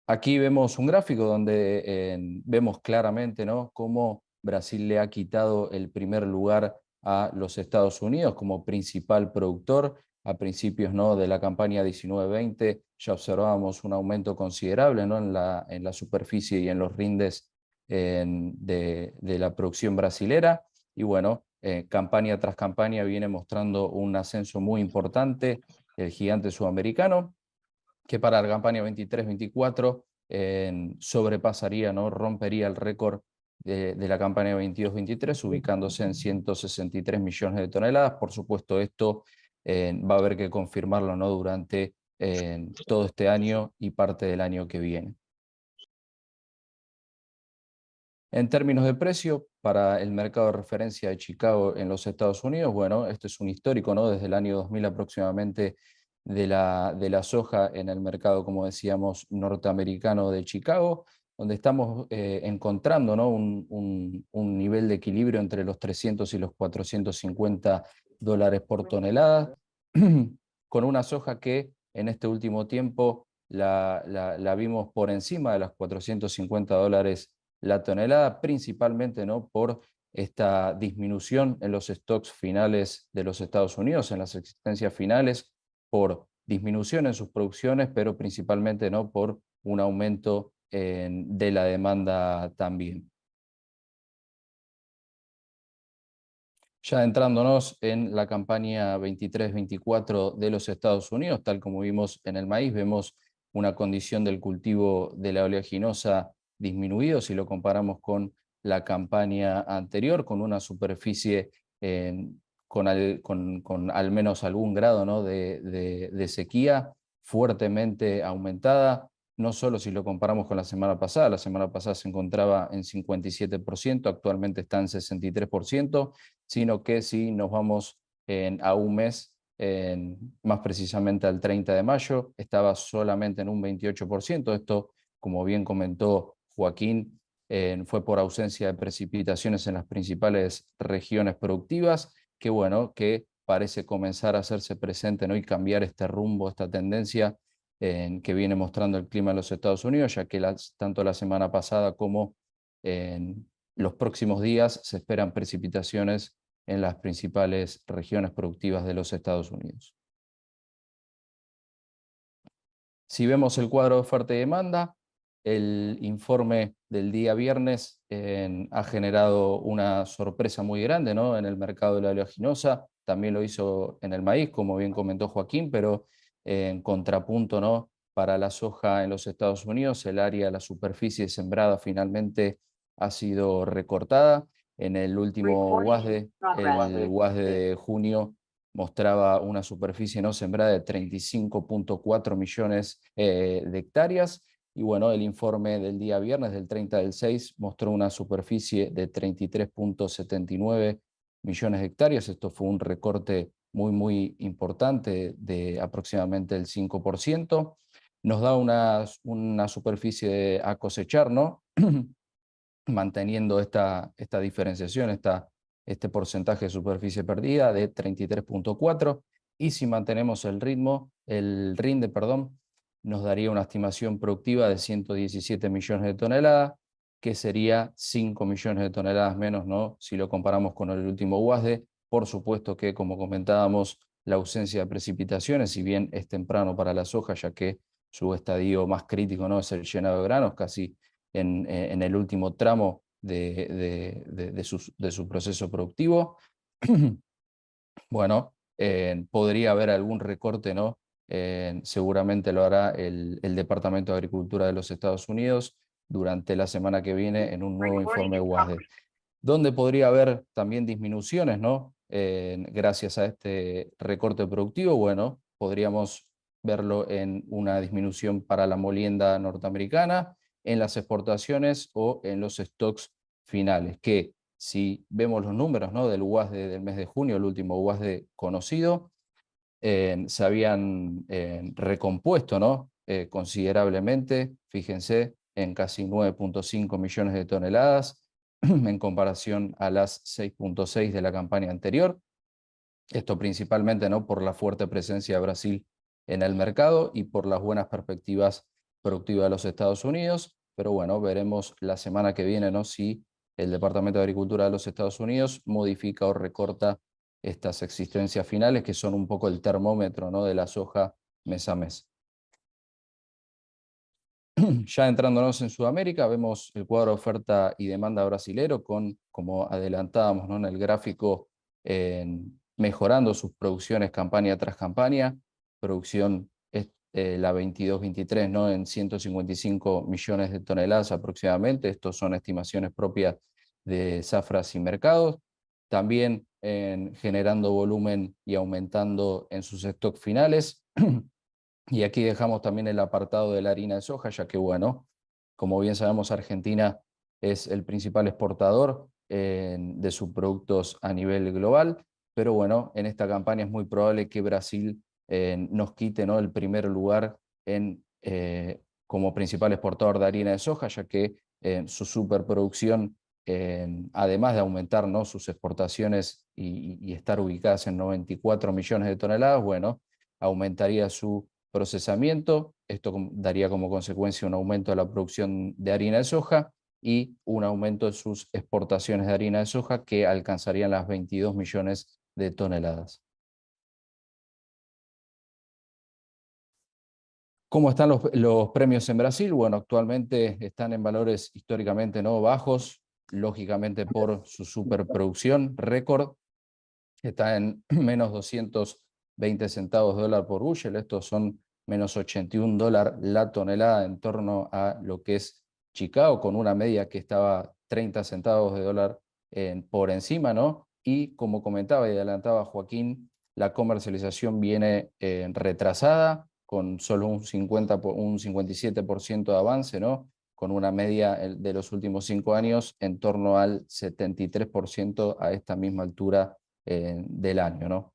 Aquí vemos un gráfico donde vemos claramente, ¿no?, cómo Brasil le ha quitado el primer lugar a los Estados Unidos como principal productor. A principios, ¿no?, de la campaña 19-20 ya observábamos un aumento considerable, ¿no?, en la superficie y en los rindes de la producción brasilera. Y bueno, campaña tras campaña viene mostrando un ascenso muy importante el gigante sudamericano, que para la campaña 23-24 sobrepasaría, ¿no? Rompería el récord de la campaña 22-23, ubicándose en 163 millones de toneladas. Por supuesto, esto va a haber que confirmarlo, ¿no? Durante todo este año y parte del año que viene. En términos de precio, para el mercado de referencia de Chicago en los Estados Unidos, bueno, esto es un histórico, ¿no? Desde el año 2000 aproximadamente de la soja en el mercado, como decíamos, norteamericano de Chicago, donde estamos encontrando, ¿no? un nivel de equilibrio entre los 300 y los 450 dólares por tonelada, con una soja que en este último tiempo la vimos por encima de las 450 dólares la tonelada, principalmente, ¿no? Por esta disminución en los stocks finales de los Estados Unidos, en las existencias finales, por disminución en sus producciones, pero principalmente, ¿no? Por un aumento de la demanda también. Ya entrándonos en la campaña 23-24 de los Estados Unidos, tal como vimos en el maíz, vemos una condición del cultivo de la oleaginosa disminuido si lo comparamos con la campaña anterior, con una superficie con al menos algún grado, ¿no? de sequía fuertemente aumentada, no solo si lo comparamos con la semana pasada se encontraba en 57%, actualmente está en 63%, sino que si nos vamos a un mes, más precisamente al 30 de mayo, estaba solamente en un 28%. Esto, como bien comentó Joaquín, fue por ausencia de precipitaciones en las principales regiones productivas, que bueno, que parece comenzar a hacerse presente, ¿no? Y cambiar este rumbo, esta tendencia que viene mostrando el clima en los Estados Unidos, ya que tanto la semana pasada como en los próximos días se esperan precipitaciones en las principales regiones productivas de los Estados Unidos. Si vemos el cuadro de oferta y demanda, el informe del día viernes ha generado una sorpresa muy grande, ¿no? En el mercado de la oleaginosa, también lo hizo en el maíz, como bien comentó Joaquín, pero en contrapunto, ¿no? Para la soja en los Estados Unidos, el área, la superficie sembrada finalmente ha sido recortada. En el último WASDE, el WASDE de junio, mostraba una superficie no sembrada de 35.4 millones de hectáreas. Y bueno, el informe del día viernes, del 30/6, mostró una superficie de 33.79 millones de hectáreas. Esto fue un recorte muy importante de aproximadamente el 5%. Nos da una superficie a cosechar, ¿no? Manteniendo esta diferenciación, este porcentaje de superficie perdida de 33.4, y si mantenemos el rinde, perdón, nos daría una estimación productiva de 117 millones de toneladas, que sería 5 millones de toneladas menos, ¿no? Si lo comparamos con el último WASDE. Por supuesto que, como comentábamos, la ausencia de precipitaciones, si bien es temprano para la soja, ya que su estadio más crítico, ¿no? Es el llenado de granos, casi en el último tramo de su proceso productivo. Bueno, podría haber algún recorte, ¿no? Seguramente lo hará el Departamento de Agricultura de los Estados Unidos durante la semana que viene en un nuevo informe WASDE. ¿Dónde podría haber también disminuciones, ¿no? Gracias a este recorte productivo? Bueno, podríamos verlo en una disminución para la molienda norteamericana, en las exportaciones o en los stocks finales, que si vemos los números, ¿no? Del WASDE del mes de junio, el último WASDE conocido, se habían recompuesto, ¿no? Considerablemente, fíjense, en casi 9.5 millones de toneladas, en comparación a las 6.6 de la campaña anterior. Esto principalmente, ¿no? Por la fuerte presencia de Brasil en el mercado y por las buenas perspectivas productivas de los Estados Unidos. Pero bueno, veremos la semana que viene, ¿no? Si el Departamento de Agricultura de los Estados Unidos modifica o recorta estas existencias finales, que son un poco el termómetro, ¿no? De la soja mes a mes. Ya entrándonos en Sudamérica, vemos el cuadro de oferta y demanda brasilero con, como adelantábamos, ¿no?, en el gráfico, mejorando sus producciones campaña tras campaña. Producción la 22-23, ¿no?, en 155 millones de toneladas aproximadamente. Estos son estimaciones propias de Zafras y Mercados. También generando volumen y aumentando en sus stocks finales. Y aquí dejamos también el apartado de la harina de soja, ya que, bueno, como bien sabemos, Argentina es el principal exportador de sus productos a nivel global, pero bueno, en esta campaña es muy probable que Brasil nos quite, ¿no?, el primer lugar como principal exportador de harina de soja, ya que su superproducción, además de aumentar, ¿no?, sus exportaciones y estar ubicadas en 94 millones de toneladas, bueno, aumentaría su procesamiento. Esto daría como consecuencia un aumento de la producción de harina de soja y un aumento de sus exportaciones de harina de soja, que alcanzarían las 22 millones de toneladas. ¿Cómo están los premios en Brasil? Bueno, actualmente están en valores históricamente no bajos, lógicamente por su superproducción récord. Está en menos 220 centavos de dólar por bushel. Estos son menos 81 dólares la tonelada en torno a lo que es Chicago, con una media que estaba 30 centavos de dólar por encima, ¿no? Y como comentaba y adelantaba Joaquín, la comercialización viene retrasada, con solo un 57% de avance, ¿no?, con una media de los últimos 5 años en torno al 73% a esta misma altura del año, ¿no?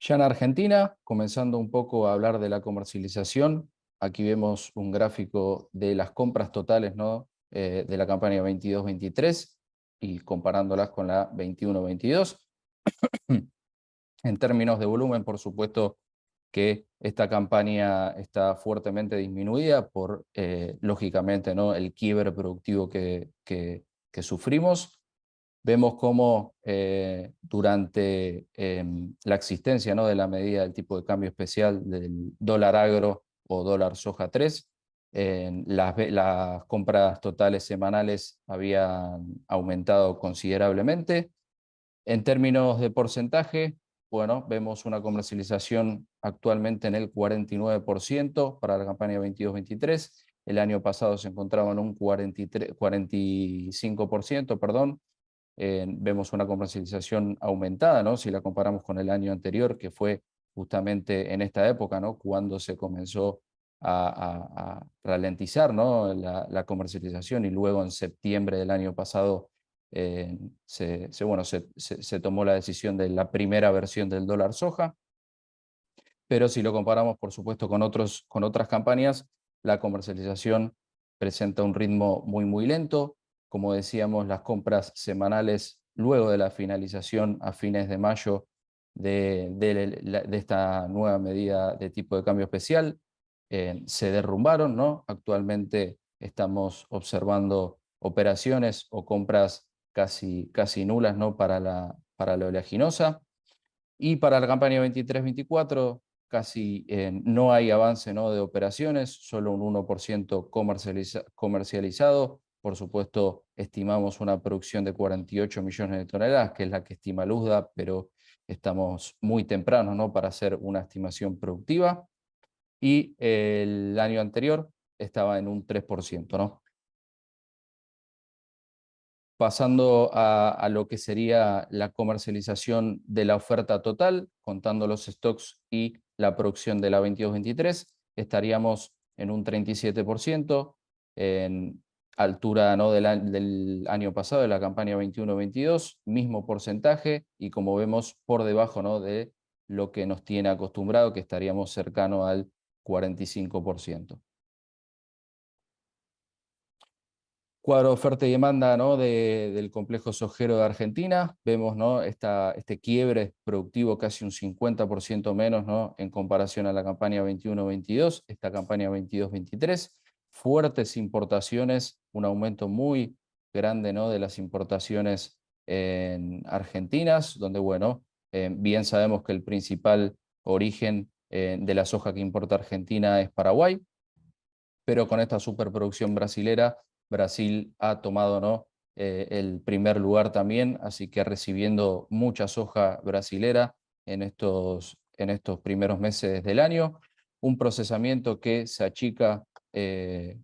Ya en Argentina, comenzando un poco a hablar de la comercialización, aquí vemos un gráfico de las compras totales, ¿no?, de la campaña 22-23 y comparándolas con la 21-22. En términos de volumen, por supuesto que esta campaña está fuertemente disminuida por, lógicamente, ¿no?, el quiebre productivo que sufrimos. Vemos cómo durante la existencia, ¿no?, de la medida del tipo de cambio especial del dólar agro o dólar soja 3, las compras totales semanales habían aumentado considerablemente. En términos de porcentaje, bueno, vemos una comercialización actualmente en el 49% para la campaña 22-23. El año pasado se encontraba en un 45%, perdón. Vemos una comercialización aumentada, ¿no?, si la comparamos con el año anterior, que fue justamente en esta época, ¿no?, cuando se comenzó a ralentizar, ¿no?, la comercialización, y luego en septiembre del año pasado se tomó la decisión de la primera versión del dólar soja. Pero si lo comparamos, por supuesto, con otras campañas, la comercialización presenta un ritmo muy lento. Como decíamos, las compras semanales, luego de la finalización a fines de mayo de esta nueva medida de tipo de cambio especial, se derrumbaron, ¿no? Actualmente estamos observando operaciones o compras casi nulas, ¿no?, para la oleaginosa. Y para la campaña 23-24 casi no hay avance, ¿no?, de operaciones, solo un 1% comercializado. Por supuesto, estimamos una producción de 48 millones de toneladas, que es la que estima Luzda, pero estamos muy tempranos, ¿no?, para hacer una estimación productiva. Y el año anterior estaba en un 3%, ¿no? Pasando a lo que sería la comercialización de la oferta total, contando los stocks y la producción de la 22-23, estaríamos en un 37%, en altura, ¿no?, del año pasado, de la campaña 21-22, mismo porcentaje, y como vemos por debajo, ¿no?, de lo que nos tiene acostumbrado, que estaríamos cercano al 45%. Cuadro de oferta y demanda, ¿no?, del complejo sojero de Argentina. Vemos, ¿no?, este quiebre productivo casi un 50% menos, ¿no?, en comparación a la campaña 21-22, esta campaña 22-23. Fuertes importaciones, un aumento muy grande, ¿no?, de las importaciones argentinas, donde, bueno, bien sabemos que el principal origen de la soja que importa Argentina es Paraguay, pero con esta superproducción brasilera, Brasil ha tomado, ¿no?, el primer lugar también, así que recibiendo mucha soja brasilera en estos primeros meses del año, un procesamiento que se achica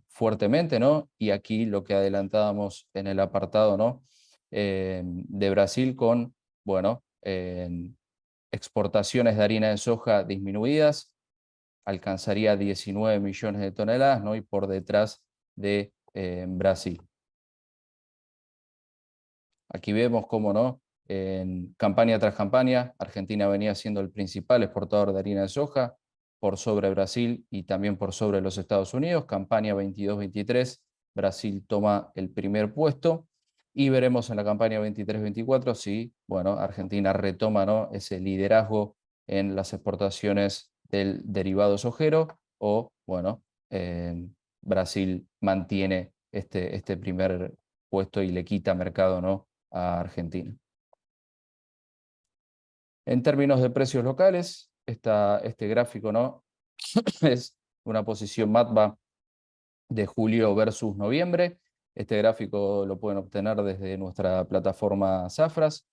fuertemente, ¿no? Y aquí lo que adelantábamos en el apartado, ¿no?, de Brasil con, bueno, exportaciones de harina de soja disminuidas, alcanzaría 19 millones de toneladas, ¿no?, y por detrás de Brasil. Aquí vemos cómo, ¿no?, en campaña tras campaña, Argentina venía siendo el principal exportador de harina de soja, por sobre Brasil y también por sobre los Estados Unidos. Campaña 22-23, Brasil toma el primer puesto, y veremos en la campaña 23-24 si, bueno, Argentina retoma, ¿no?, ese liderazgo en las exportaciones del derivado sojero, o, bueno, Brasil mantiene este primer puesto y le quita mercado, ¿no?, a Argentina. En términos de precios locales, este gráfico, ¿no?, es una posición MATBA de julio versus noviembre. Este gráfico lo pueden obtener desde nuestra plataforma Zafras.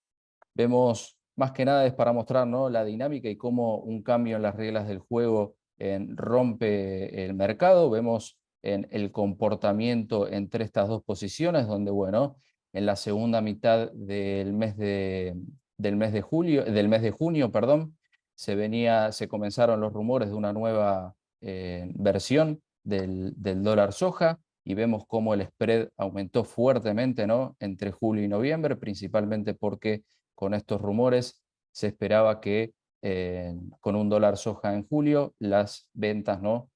Vemos, más que nada es para mostrar, ¿no?, la dinámica y cómo un cambio en las reglas del juego rompe el mercado. Vemos en el comportamiento entre estas dos posiciones, donde, bueno, en la segunda mitad del mes de junio, perdón, se comenzaron los rumores de una nueva versión del dólar soja, y vemos cómo el spread aumentó fuertemente, ¿no?, entre julio y noviembre, principalmente porque con estos rumores se esperaba que con un dólar soja en julio las ventas, ¿no?,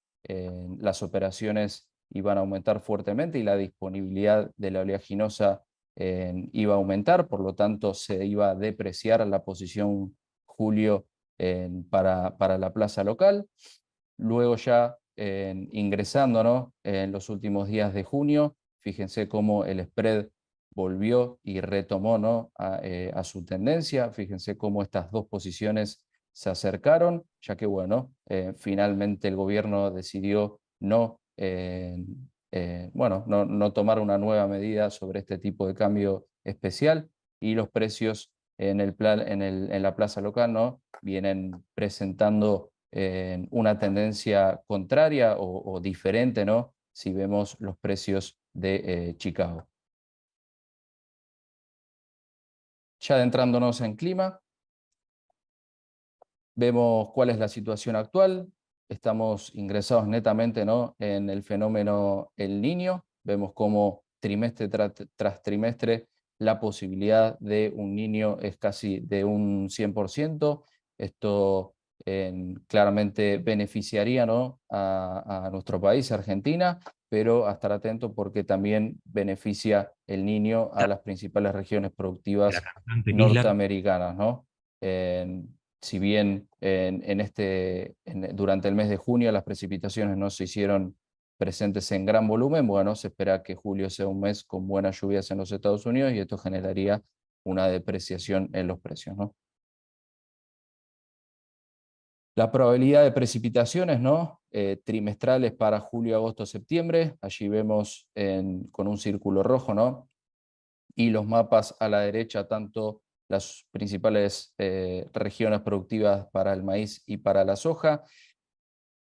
las operaciones iban a aumentar fuertemente y la disponibilidad de la oleaginosa iba a aumentar, por lo tanto se iba a depreciar la posición julio para la plaza local. Luego ya ingresando, ¿no?, en los últimos días de junio, fíjense cómo el spread volvió y retomó, ¿no?, a su tendencia. Fíjense cómo estas dos posiciones se acercaron, ya que, bueno, finalmente el gobierno decidió no tomar una nueva medida sobre este tipo de cambio especial, y los precios en la plaza local, ¿no?, vienen presentando una tendencia contraria o diferente, ¿no?, si vemos los precios de Chicago. Ya adentrándonos en clima, vemos cuál es la situación actual. Estamos ingresados netamente, ¿no?, en el fenómeno El Niño. Vemos cómo trimestre tras trimestre la posibilidad de un niño es casi de un 100%. Esto claramente beneficiaría, ¿no?, a nuestro país, Argentina, pero a estar atento porque también beneficia el Niño a las principales regiones productivas norteamericanas, ¿no? Si bien durante el mes de junio las precipitaciones no se hicieron presentes en gran volumen, bueno, se espera que julio sea un mes con buenas lluvias en los Estados Unidos, y esto generaría una depreciación en los precios, ¿no? La probabilidad de precipitaciones, ¿no?, trimestrales para julio, agosto, septiembre. Allí vemos con un círculo rojo, ¿no?, y los mapas a la derecha, tanto las principales regiones productivas para el maíz y para la soja.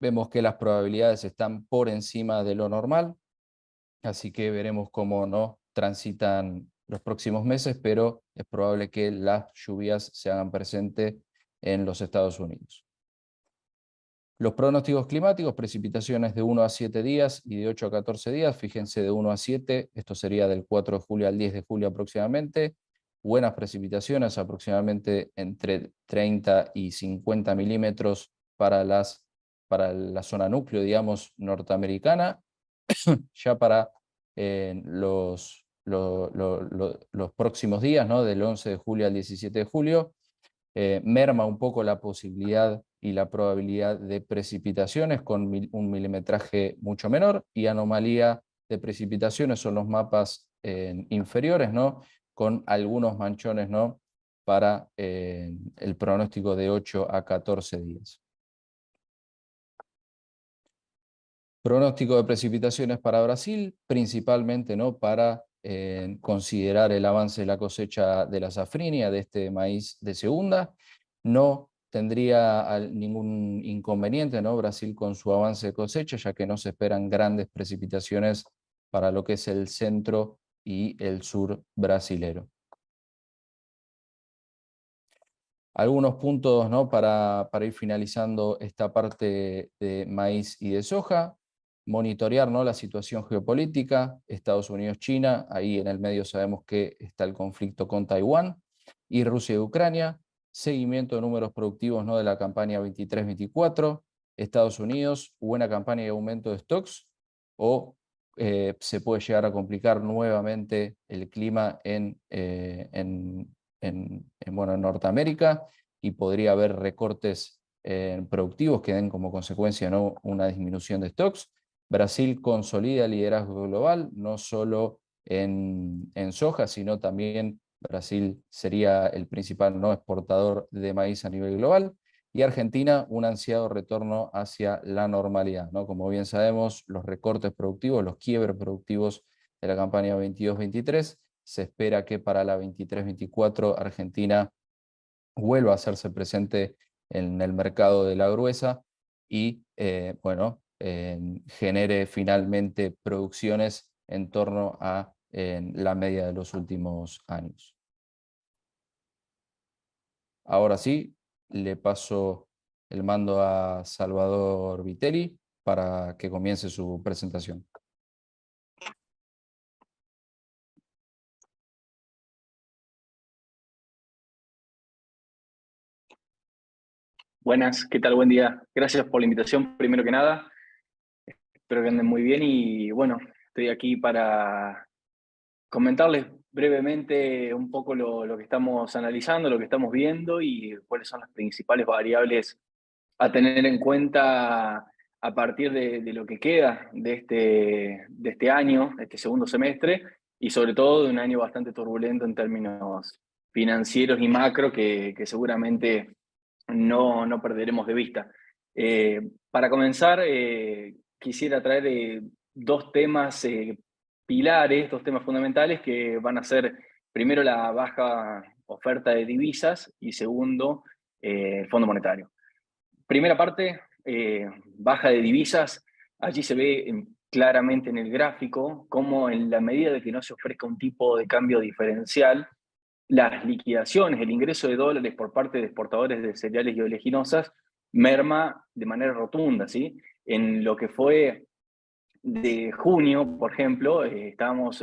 Vemos que las probabilidades están por encima de lo normal, así que veremos cómo no transitan los próximos meses, pero es probable que las lluvias se hagan presentes en los Estados Unidos. Los pronósticos climáticos: precipitaciones de 1 a 7 días y de 8 a 14 días. Fíjense, de 1 a 7, esto sería del 4 de julio al 10 de julio aproximadamente. Buenas precipitaciones, aproximadamente entre 30 y 50 milímetros para la zona núcleo, digamos, norteamericana. Ya para los próximos días, ¿no?, del 11 de julio al 17 de julio, merma un poco la posibilidad y la probabilidad de precipitaciones con un milimetraje mucho menor, y anomalía de precipitaciones son los mapas inferiores, ¿no?, con algunos manchones, ¿no?, para el pronóstico de 8 a 14 días. Pronóstico de precipitaciones para Brasil, principalmente, ¿no?, para considerar el avance de la cosecha de la safrinha, de este maíz de segunda. No tendría ningún inconveniente, ¿no?, Brasil con su avance de cosecha, ya que no se esperan grandes precipitaciones para lo que es el centro y el sur brasilero. Algunos puntos, ¿no?, para ir finalizando esta parte de maíz y de soja. Monitorear, ¿no?, la situación geopolítica, Estados Unidos-China, ahí en el medio sabemos que está el conflicto con Taiwán, y Rusia y Ucrania. Seguimiento de números productivos, ¿no?, de la campaña 23-24. Estados Unidos, buena campaña y aumento de stocks, o se puede llegar a complicar nuevamente el clima bueno, en Norteamérica, y podría haber recortes productivos que den como consecuencia, ¿no?, una disminución de stocks. Brasil consolida el liderazgo global, no solo en soja, sino también Brasil sería el principal, ¿no?, exportador de maíz a nivel global. Y Argentina, un ansiado retorno hacia la normalidad, ¿no? Como bien sabemos, los recortes productivos, los quiebres productivos de la campaña 22-23, se espera que para la 23-24 Argentina vuelva a hacerse presente en el mercado de la gruesa y bueno, genere finalmente producciones en torno a la media de los últimos años. Ahora sí, le paso el mando a Salvador Vitelli para que comience su presentación. Buenas, ¿qué tal? Buen día. Gracias por la invitación, primero que nada. Espero que anden muy bien y bueno, estoy aquí para comentarles brevemente un poco lo que estamos analizando, lo que estamos viendo y cuáles son las principales variables a tener en cuenta a partir de lo que queda de este año, este segundo semestre, y sobre todo de un año bastante turbulento en términos financieros y macro que seguramente no perderemos de vista. Para comenzar, quisiera traer dos temas pilares, dos temas fundamentales que van a ser, primero, la baja oferta de divisas y segundo, el Fondo Monetario. Primera parte, baja de divisas. Allí se ve claramente en el gráfico cómo en la medida de que no se ofrezca un tipo de cambio diferencial, las liquidaciones, el ingreso de dólares por parte de exportadores de cereales y oleaginosas merma de manera rotunda, ¿sí? En lo que fue de junio, por ejemplo, estábamos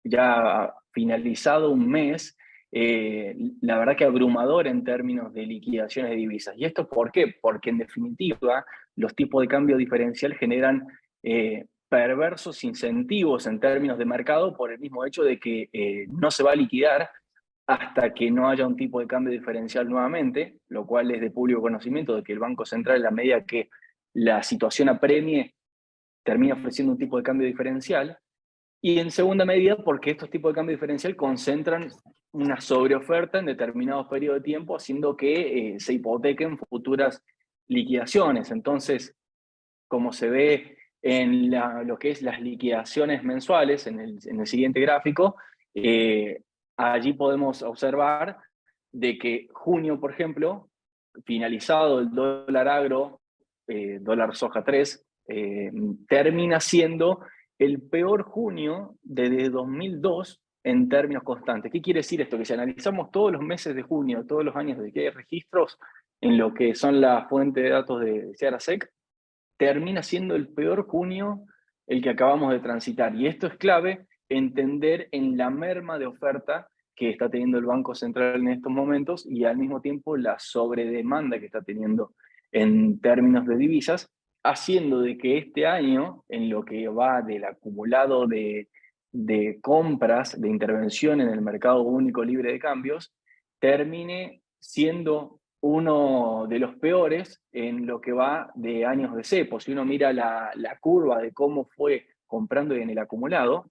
ya finalizado un mes, la verdad que abrumador en términos de liquidaciones de divisas. ¿Y esto por qué? Porque en definitiva los tipos de cambio diferencial generan perversos incentivos en términos de mercado por el mismo hecho de que no se va a liquidar hasta que no haya un tipo de cambio diferencial nuevamente, lo cual es de público conocimiento de que el Banco Central, en la medida que la situación apremie, termina ofreciendo un tipo de cambio diferencial. Y en segunda medida, porque estos tipos de cambio diferencial concentran una sobreoferta en determinados periodos de tiempo, haciendo que se hipotequen futuras liquidaciones. Entonces, como se ve en lo que es las liquidaciones mensuales, en el siguiente gráfico, allí podemos observar de que junio, por ejemplo, finalizado el dólar agro, dólar soja 3, termina siendo el peor junio desde 2002 en términos constantes. ¿Qué quiere decir esto? Que si analizamos todos los meses de junio, todos los años de que hay registros en lo que son la fuente de datos de CERASEC, termina siendo el peor junio el que acabamos de transitar. Y esto es clave entender en la merma de oferta que está teniendo el Banco Central en estos momentos y al mismo tiempo la sobredemanda que está teniendo en términos de divisas, haciendo de que este año, en lo que va del acumulado de compras, de intervención en el mercado único libre de cambios, termine siendo uno de los peores en lo que va de años de cepo. Si uno mira la curva de cómo fue comprando en el acumulado,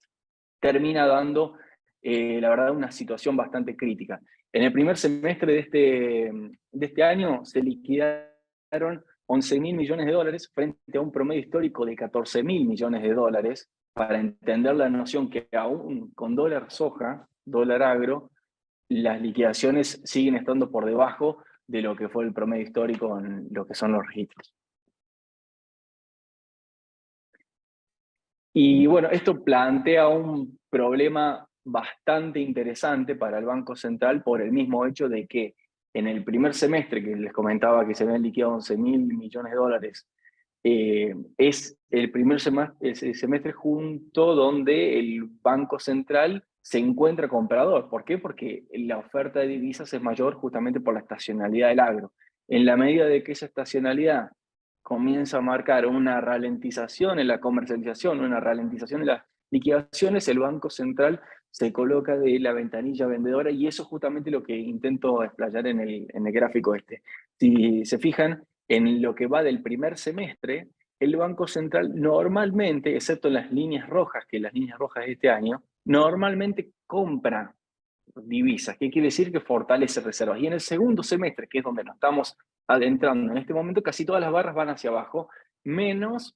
termina dando, la verdad, una situación bastante crítica. En el primer semestre de este año se liquidaron 11.000 millones de dólares frente a un promedio histórico de 14.000 millones de dólares, para entender la noción que aún con dólar soja, dólar agro, las liquidaciones siguen estando por debajo de lo que fue el promedio histórico en lo que son los registros. Y bueno, esto plantea un problema bastante interesante para el Banco Central por el mismo hecho de que en el primer semestre, que les comentaba que se habían liquidado 11.000 millones de dólares, es el primer semestre junto donde el Banco Central se encuentra comprador. ¿Por qué? Porque la oferta de divisas es mayor justamente por la estacionalidad del agro. En la medida de que esa estacionalidad comienza a marcar una ralentización en la comercialización, una ralentización en las liquidaciones, el Banco Central se coloca de la ventanilla vendedora, y eso es justamente lo que intento explayar en el gráfico este. Si se fijan, en lo que va del primer semestre, el Banco Central normalmente, excepto en las líneas rojas, que las líneas rojas de este año, normalmente compra divisas. ¿Qué quiere decir? Que fortalece reservas. Y en el segundo semestre, que es donde nos estamos adentrando en este momento, casi todas las barras van hacia abajo, menos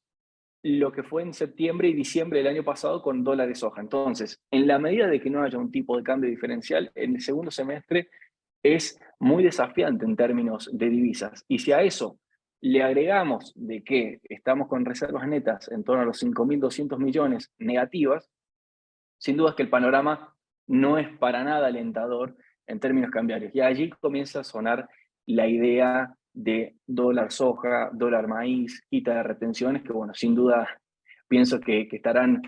lo que fue en septiembre y diciembre del año pasado con dólares soja. Entonces, en la medida de que no haya un tipo de cambio diferencial, en el segundo semestre es muy desafiante en términos de divisas. Y si a eso le agregamos de que estamos con reservas netas en torno a los 5.200 millones negativas, sin duda es que el panorama no es para nada alentador en términos cambiarios. Y allí comienza a sonar la idea de dólar soja, dólar maíz, quita de retenciones, que bueno, sin duda pienso que estarán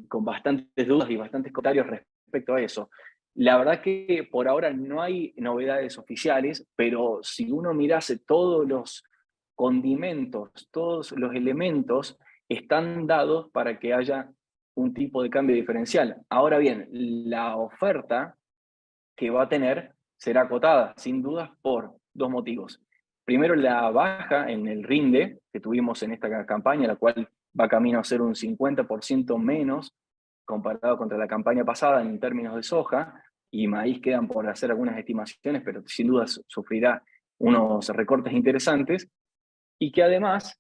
con bastantes dudas y bastantes comentarios respecto a eso. La verdad que por ahora no hay novedades oficiales, pero si uno mirase todos los condimentos, todos los elementos están dados para que haya un tipo de cambio diferencial. Ahora bien, la oferta que va a tener será acotada, sin dudas, por dos motivos. Primero, la baja en el rinde que tuvimos en esta campaña, la cual va camino a ser un 50% menos comparado contra la campaña pasada en términos de soja, y maíz quedan por hacer algunas estimaciones, pero sin duda sufrirá unos recortes interesantes, y que además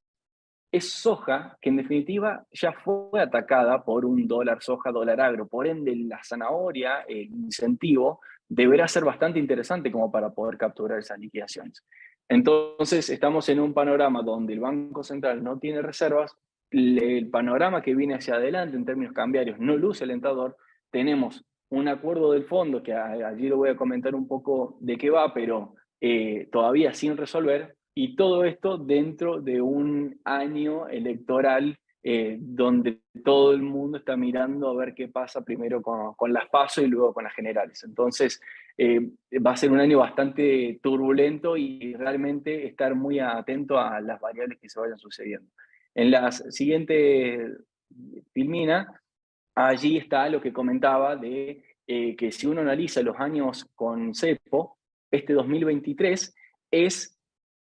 es soja que en definitiva ya fue atacada por un dólar soja, dólar agro. Por ende, la zanahoria, el incentivo, deberá ser bastante interesante como para poder capturar esas liquidaciones. Entonces, estamos en un panorama donde el Banco Central no tiene reservas, el panorama que viene hacia adelante en términos cambiarios no luce alentador. Tenemos un acuerdo del fondo, que allí lo voy a comentar un poco de qué va, pero todavía sin resolver, y todo esto dentro de un año electoral donde todo el mundo está mirando a ver qué pasa primero con las PASO y luego con las generales. Entonces, va a ser un año bastante turbulento y realmente estar muy atento a las variables que se vayan sucediendo. En las siguientes filmina, allí está lo que comentaba de que si uno analiza los años con cepo, este 2023 es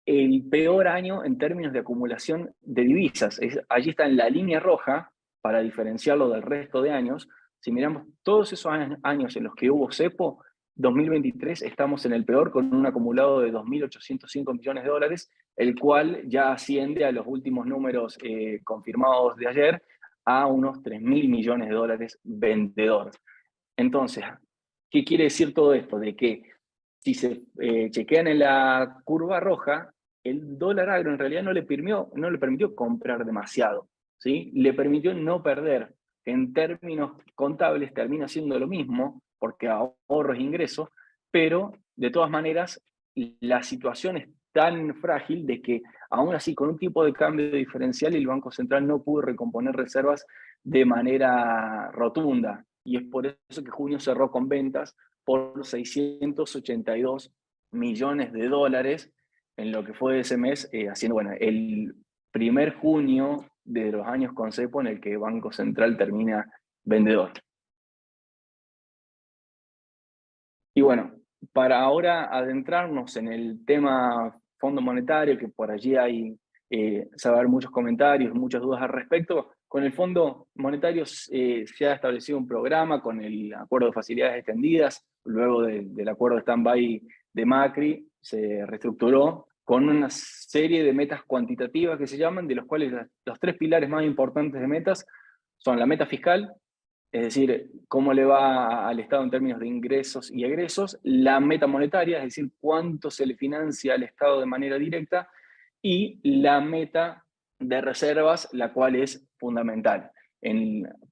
el peor año en términos de acumulación de divisas. Allí está en la línea roja, para diferenciarlo del resto de años. Si miramos todos esos años en los que hubo cepo, 2023 estamos en el peor, con un acumulado de 2.805 millones de dólares, el cual ya asciende a los últimos números confirmados de ayer a unos 3.000 millones de dólares vendedores. Entonces, ¿qué quiere decir todo esto? De que si se chequean en la curva roja, el dólar agro en realidad no le permitió comprar demasiado, ¿sí? Le permitió no perder. En términos contables termina siendo lo mismo, porque ahorros e ingresos, pero de todas maneras la situación es tan frágil de que aún así con un tipo de cambio diferencial el Banco Central no pudo recomponer reservas de manera rotunda, y es por eso que junio cerró con ventas por 682 millones de dólares en lo que fue ese mes, haciendo, bueno, el primer junio de los años con cepo en el que Banco Central termina vendedor. Y bueno, para ahora adentrarnos en el tema Fondo Monetario, que por allí hay, se va a ver muchos comentarios, muchas dudas al respecto. Con el Fondo Monetario se ha establecido un programa con el Acuerdo de Facilidades Extendidas, luego del acuerdo de stand-by de Macri, se reestructuró con una serie de metas cuantitativas que se llaman, de los cuales los 3 pilares más importantes de metas son la meta fiscal, es decir, cómo le va al Estado en términos de ingresos y egresos, la meta monetaria, es decir, cuánto se le financia al Estado de manera directa, y la meta de reservas, la cual es fundamental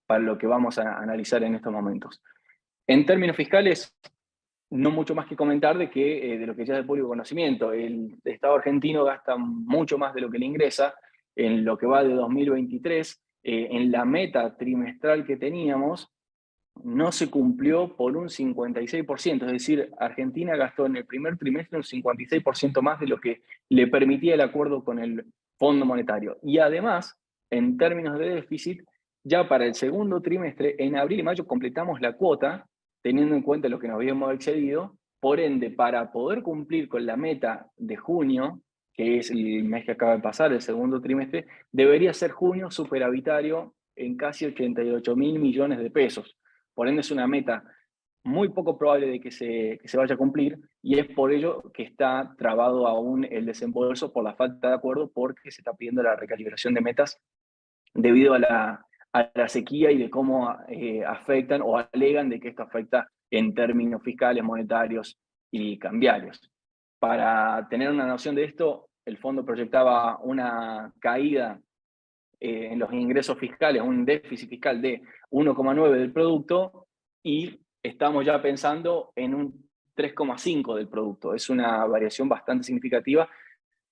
para lo que vamos a analizar en estos momentos. En términos fiscales, no mucho más que comentar de lo que ya es de público conocimiento. El Estado argentino gasta mucho más de lo que le ingresa en lo que va de 2023. En la meta trimestral que teníamos, no se cumplió por un 56%, es decir, Argentina gastó en el primer trimestre un 56% más de lo que le permitía el acuerdo con el Fondo Monetario. Y además, en términos de déficit, ya para el segundo trimestre, en abril y mayo completamos la cuota, teniendo en cuenta lo que nos habíamos excedido. Por ende, para poder cumplir con la meta de junio, que es el mes que acaba de pasar, el segundo trimestre, debería ser junio superavitario en casi 88.000 millones de pesos. Por ende, es una meta muy poco probable de que se vaya a cumplir, y es por ello que está trabado aún el desembolso por la falta de acuerdo, porque se está pidiendo la recalibración de metas debido a la sequía y de cómo afectan o alegan de que esto afecta en términos fiscales, monetarios y cambiarios. Para tener una noción de esto, el fondo proyectaba una caída en los ingresos fiscales, un déficit fiscal de 1,9 del producto, y estamos ya pensando en un 3,5 del producto. Es una variación bastante significativa,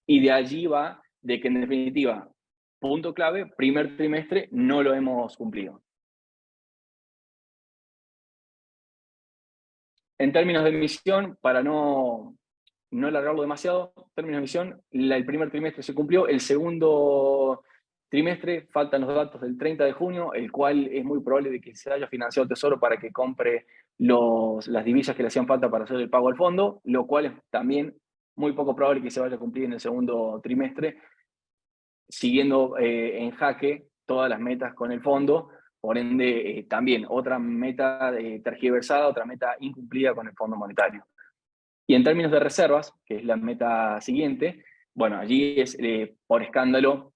y de allí va de que, en definitiva, punto clave, primer trimestre no lo hemos cumplido. En términos de emisión, para no alargarlo demasiado, en términos de emisión, el primer trimestre se cumplió, el segundo trimestre faltan los datos del 30 de junio, el cual es muy probable de que se haya financiado el Tesoro para que compre las divisas que le hacían falta para hacer el pago al fondo, lo cual es también muy poco probable que se vaya a cumplir en el segundo trimestre, siguiendo en jaque todas las metas con el fondo. Por ende, también otra meta tergiversada, otra meta incumplida con el Fondo Monetario. Y en términos de reservas, que es la meta siguiente, bueno, allí es por escándalo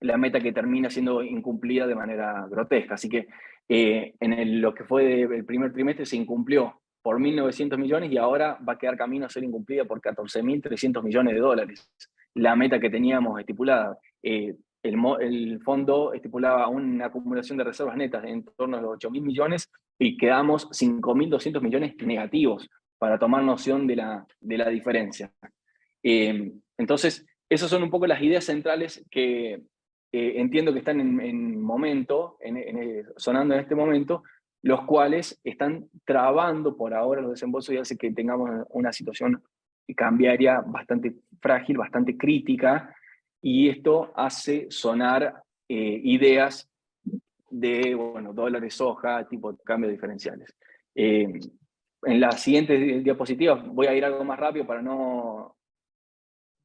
la meta que termina siendo incumplida de manera grotesca. Así que lo que fue el primer trimestre se incumplió por 1.900 millones, y ahora va a quedar camino a ser incumplida por 14.300 millones de dólares. La meta que teníamos estipulada. El fondo estipulaba una acumulación de reservas netas en torno a los 8.000 millones, y quedamos 5.200 millones negativos, para tomar noción de la diferencia. Entonces, esas son un poco las ideas centrales que entiendo que están sonando en este momento, los cuales están trabando por ahora los desembolsos, y hace que tengamos una situación cambiaria bastante frágil, bastante crítica, y esto hace sonar ideas de, bueno, dólares, soja, tipo de cambios diferenciales. En las siguientes diapositivas voy a ir algo más rápido para no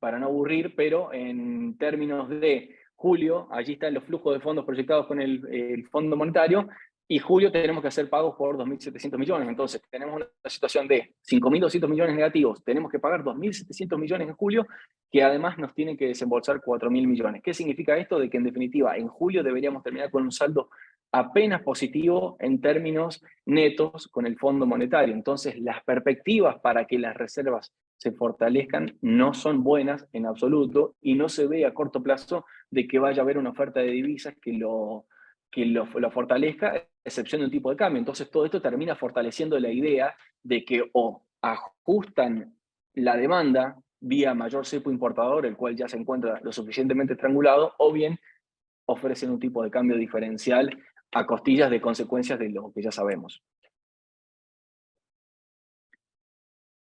aburrir, pero en términos de julio, allí están los flujos de fondos proyectados con el Fondo Monetario, y julio tenemos que hacer pagos por 2.700 millones. Entonces, tenemos una situación de 5.200 millones negativos, tenemos que pagar 2.700 millones en julio, que además nos tienen que desembolsar 4.000 millones. ¿Qué significa esto? De que, en definitiva, en julio deberíamos terminar con un saldo apenas positivo en términos netos con el Fondo Monetario. Entonces, las perspectivas para que las reservas se fortalezcan no son buenas en absoluto, y no se ve a corto plazo de que vaya a haber una oferta de divisas que lo fortalezca, a excepción de un tipo de cambio. Entonces, todo esto termina fortaleciendo la idea de que o ajustan la demanda vía mayor cepo importador, el cual ya se encuentra lo suficientemente estrangulado, o bien ofrecen un tipo de cambio diferencial a costillas de consecuencias de lo que ya sabemos.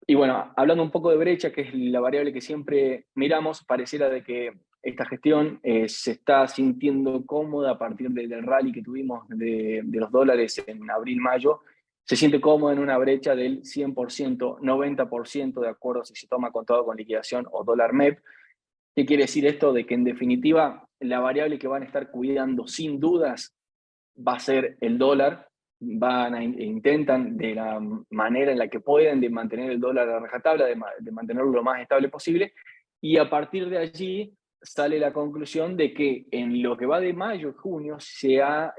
Y bueno, hablando un poco de brecha, que es la variable que siempre miramos, pareciera de que esta gestión se está sintiendo cómoda a partir del rally que tuvimos de los dólares en abril-mayo. Se siente cómoda en una brecha del 100%, 90% de acuerdo si se toma contado con liquidación o dólar MEP. ¿Qué quiere decir esto? De que, en definitiva, la variable que van a estar cuidando sin dudas va a ser el dólar. Intentan de la manera en la que pueden de mantener el dólar a rajatabla, de mantenerlo lo más estable posible, y a partir de allí sale la conclusión de que en lo que va de mayo y junio se ha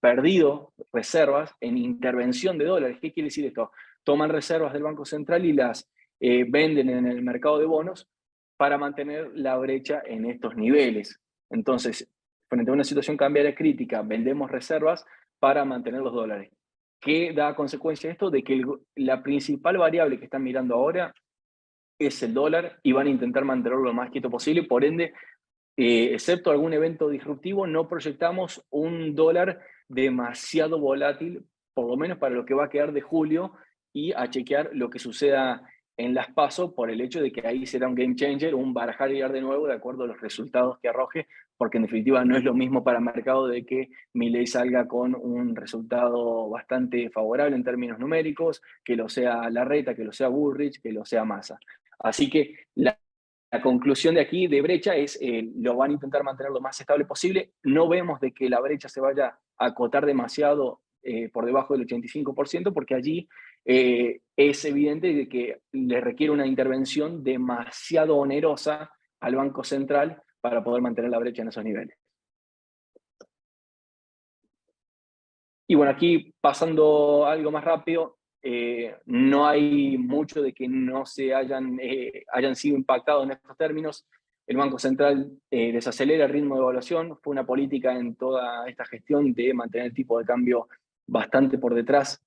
perdido reservas en intervención de dólares. ¿Qué quiere decir esto? Toman reservas del Banco Central y las venden en el mercado de bonos para mantener la brecha en estos niveles. Entonces, frente a una situación cambiaria crítica, vendemos reservas para mantener los dólares. ¿Qué da a consecuencia esto? De que la principal variable que están mirando ahora es el dólar y van a intentar mantenerlo lo más quieto posible. Por ende, excepto algún evento disruptivo, no proyectamos un dólar demasiado volátil, por lo menos para lo que va a quedar de julio, y a chequear lo que suceda en las PASO por el hecho de que ahí será un game changer, un barajar y dar de nuevo de acuerdo a los resultados que arroje, porque en definitiva no es lo mismo para el mercado de que Milei salga con un resultado bastante favorable en términos numéricos, que lo sea Larreta, que lo sea Bullrich, que lo sea Massa. Así que la conclusión de aquí de brecha es lo van a intentar mantener lo más estable posible. No vemos de que la brecha se vaya a acotar demasiado por debajo del 85%, porque allí es evidente de que le requiere una intervención demasiado onerosa al Banco Central para poder mantener la brecha en esos niveles. Y bueno, aquí pasando algo más rápido, no hay mucho de que no se hayan sido impactados en estos términos. El Banco Central desacelera el ritmo de evaluación. Fue una política en toda esta gestión de mantener el tipo de cambio bastante por detrás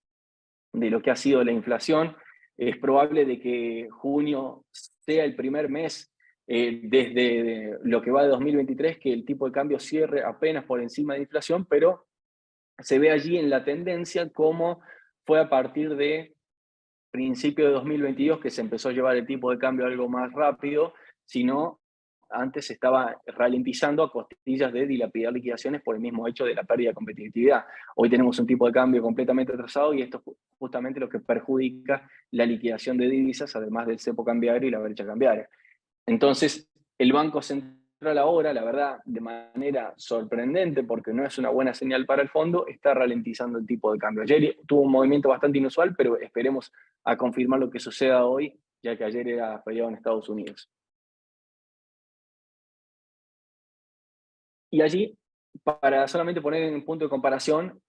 de lo que ha sido la inflación. Es probable de que junio sea el primer mes desde lo que va de 2023 que el tipo de cambio cierre apenas por encima de inflación, pero se ve allí en la tendencia cómo fue a partir de principio de 2022 que se empezó a llevar el tipo de cambio algo más rápido, sino antes se estaba ralentizando a costillas de dilapidar liquidaciones por el mismo hecho de la pérdida de competitividad. Hoy tenemos un tipo de cambio completamente atrasado y esto es justamente lo que perjudica la liquidación de divisas, además del cepo cambiario y la brecha cambiaria. Entonces, el Banco Central ahora, la verdad, de manera sorprendente, porque no es una buena señal para el fondo, está ralentizando el tipo de cambio. Ayer tuvo un movimiento bastante inusual, pero esperemos a confirmar lo que suceda hoy, ya que ayer era feriado en Estados Unidos. Y allí, para solamente poner en punto de comparación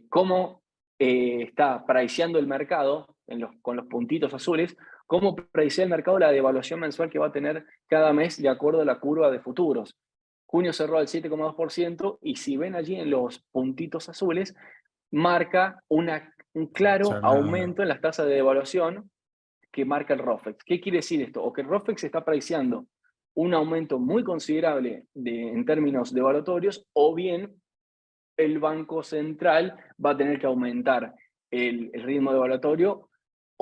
cómo está priceando el mercado con los puntitos azules, cómo pricea el mercado la devaluación mensual que va a tener cada mes de acuerdo a la curva de futuros. Junio cerró al 7,2% y si ven allí en los puntitos azules, marca un claro aumento en las tasas de devaluación que marca el ROFEX. ¿Qué quiere decir esto? O que el ROFEX está priceando un aumento muy considerable en términos devaluatorios, o bien el Banco Central va a tener que aumentar el ritmo devaluatorio,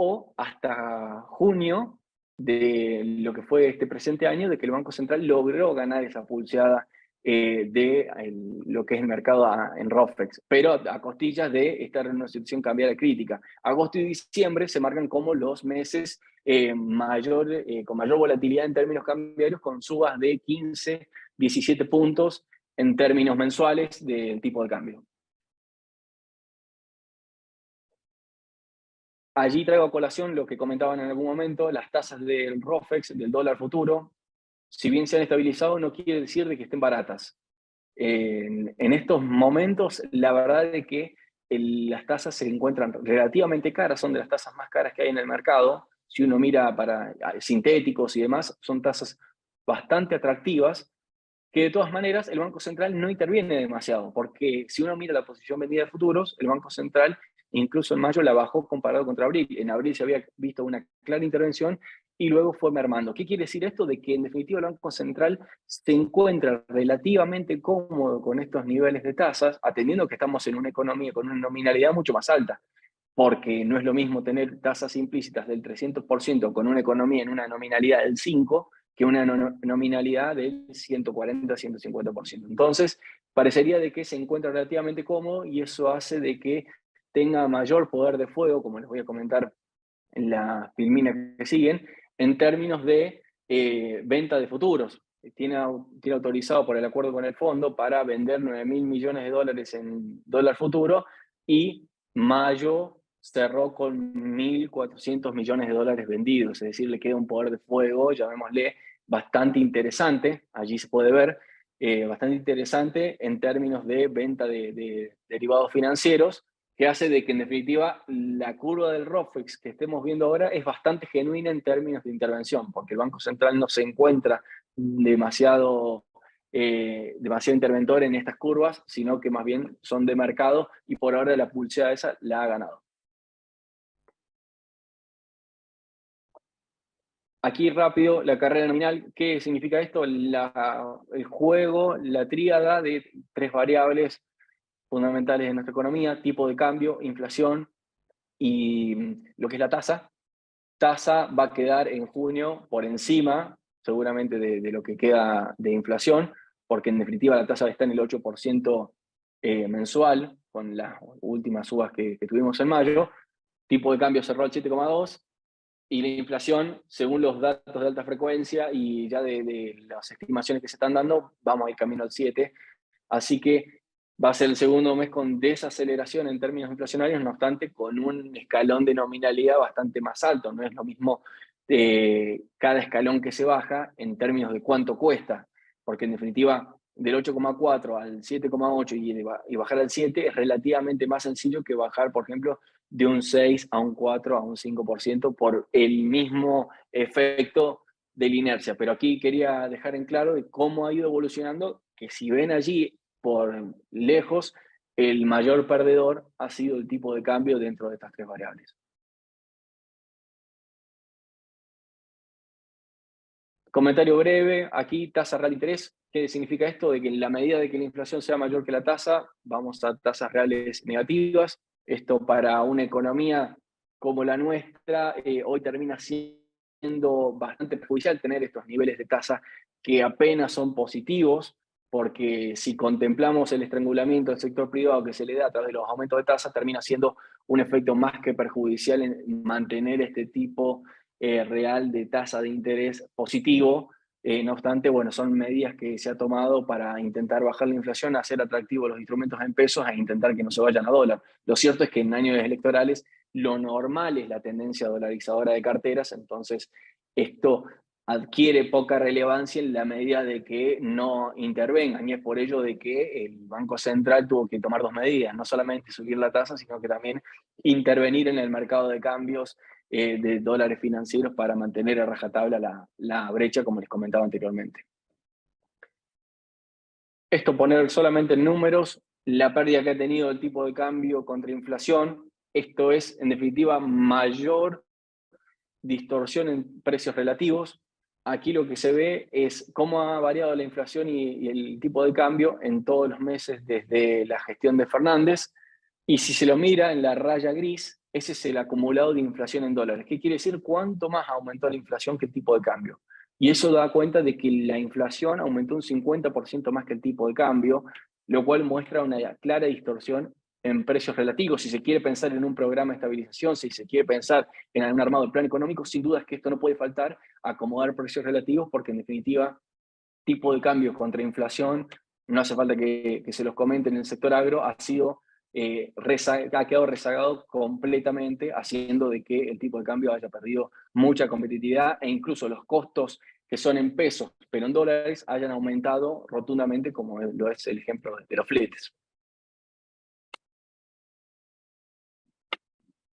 o hasta junio de lo que fue este presente año, de que el Banco Central logró ganar esa pulseada lo que es el mercado en ROFEX, pero a costillas de estar en una situación cambiaria crítica. Agosto y diciembre se marcan como los meses con mayor volatilidad en términos cambiarios, con subas de 15, 17 puntos en términos mensuales del tipo de cambio. Allí traigo a colación lo que comentaban en algún momento, las tasas del ROFEX, del dólar futuro. Si bien se han estabilizado, no quiere decir de que estén baratas. En estos momentos, la verdad es que las tasas se encuentran relativamente caras, son de las tasas más caras que hay en el mercado. Si uno mira para sintéticos y demás, son tasas bastante atractivas, que de todas maneras el Banco Central no interviene demasiado, porque si uno mira la posición vendida de futuros, el Banco Central incluso en mayo la bajó comparado contra abril. En abril se había visto una clara intervención y luego fue mermando. ¿Qué quiere decir esto? De que en definitiva el Banco Central se encuentra relativamente cómodo con estos niveles de tasas, atendiendo que estamos en una economía con una nominalidad mucho más alta, porque no es lo mismo tener tasas implícitas del 300% con una economía en una nominalidad del 5%, que una nominalidad del 140-150%. Entonces, parecería de que se encuentra relativamente cómodo y eso hace de que tenga mayor poder de fuego, como les voy a comentar en la filmina que siguen, en términos de venta de futuros. Tiene autorizado por el acuerdo con el fondo para vender 9.000 millones de dólares en dólar futuro, y mayo cerró con 1.400 millones de dólares vendidos, es decir, le queda un poder de fuego, llamémosle, bastante interesante, allí se puede ver, bastante interesante en términos de venta de derivados financieros, que hace de que en definitiva la curva del ROFEX que estemos viendo ahora es bastante genuina en términos de intervención, porque el Banco Central no se encuentra demasiado interventor en estas curvas, sino que más bien son de mercado y por ahora la pulseada esa la ha ganado. Aquí rápido, la carrera nominal, ¿qué significa esto? El juego, la tríada de tres variables fundamentales de nuestra economía: tipo de cambio, inflación y lo que es la tasa. Tasa va a quedar en junio por encima, seguramente, de lo que queda de inflación, porque en definitiva la tasa está en el 8% mensual, con las últimas subas que tuvimos en mayo. Tipo de cambio cerró al 7,2%. Y la inflación, según los datos de alta frecuencia y ya de las estimaciones que se están dando, vamos a ir camino al 7%. Así que va a ser el segundo mes con desaceleración en términos inflacionarios, no obstante, con un escalón de nominalidad bastante más alto. No es lo mismo cada escalón que se baja en términos de cuánto cuesta, porque en definitiva del 8,4 al 7,8 y bajar al 7 es relativamente más sencillo que bajar, por ejemplo, de un 6 a un 4 a un 5% por el mismo efecto de la inercia. Pero aquí quería dejar en claro de cómo ha ido evolucionando, que si ven allí por lejos, el mayor perdedor ha sido el tipo de cambio dentro de estas tres variables. Comentario breve, aquí tasa real de interés. ¿Qué significa esto? De que en la medida de que la inflación sea mayor que la tasa, vamos a tasas reales negativas. Esto para una economía como la nuestra, hoy termina siendo bastante perjudicial tener estos niveles de tasa que apenas son positivos, porque si contemplamos el estrangulamiento del sector privado que se le da a través de los aumentos de tasa, termina siendo un efecto más que perjudicial en mantener este tipo real de tasa de interés positivo. No obstante, bueno, son medidas que se ha tomado para intentar bajar la inflación, hacer atractivos los instrumentos en pesos e intentar que no se vayan a dólar. Lo cierto es que en años electorales lo normal es la tendencia dolarizadora de carteras, entonces esto adquiere poca relevancia en la medida de que no intervengan, y es por ello de que el Banco Central tuvo que tomar dos medidas: no solamente subir la tasa, sino que también intervenir en el mercado de cambios de dólares financieros para mantener a rajatabla la brecha, como les comentaba anteriormente. Esto, poner solamente en números, la pérdida que ha tenido el tipo de cambio contra inflación. Esto es, en definitiva, mayor distorsión en precios relativos. Aquí lo que se ve es cómo ha variado la inflación y el tipo de cambio en todos los meses desde la gestión de Fernández. Y si se lo mira en la raya gris, ese es el acumulado de inflación en dólares. ¿Qué quiere decir? ¿Cuánto más aumentó la inflación que el tipo de cambio? Y eso da cuenta de que la inflación aumentó un 50% más que el tipo de cambio, lo cual muestra una clara distorsión en precios relativos. Si se quiere pensar en un programa de estabilización, si se quiere pensar en un armado del plan económico, sin duda es que esto no puede faltar: acomodar precios relativos, porque en definitiva, tipo de cambio contra inflación, no hace falta que se los comente en el sector agro, ha quedado rezagado completamente, haciendo de que el tipo de cambio haya perdido mucha competitividad e incluso los costos que son en pesos, pero en dólares, hayan aumentado rotundamente, como lo es el ejemplo de los fletes.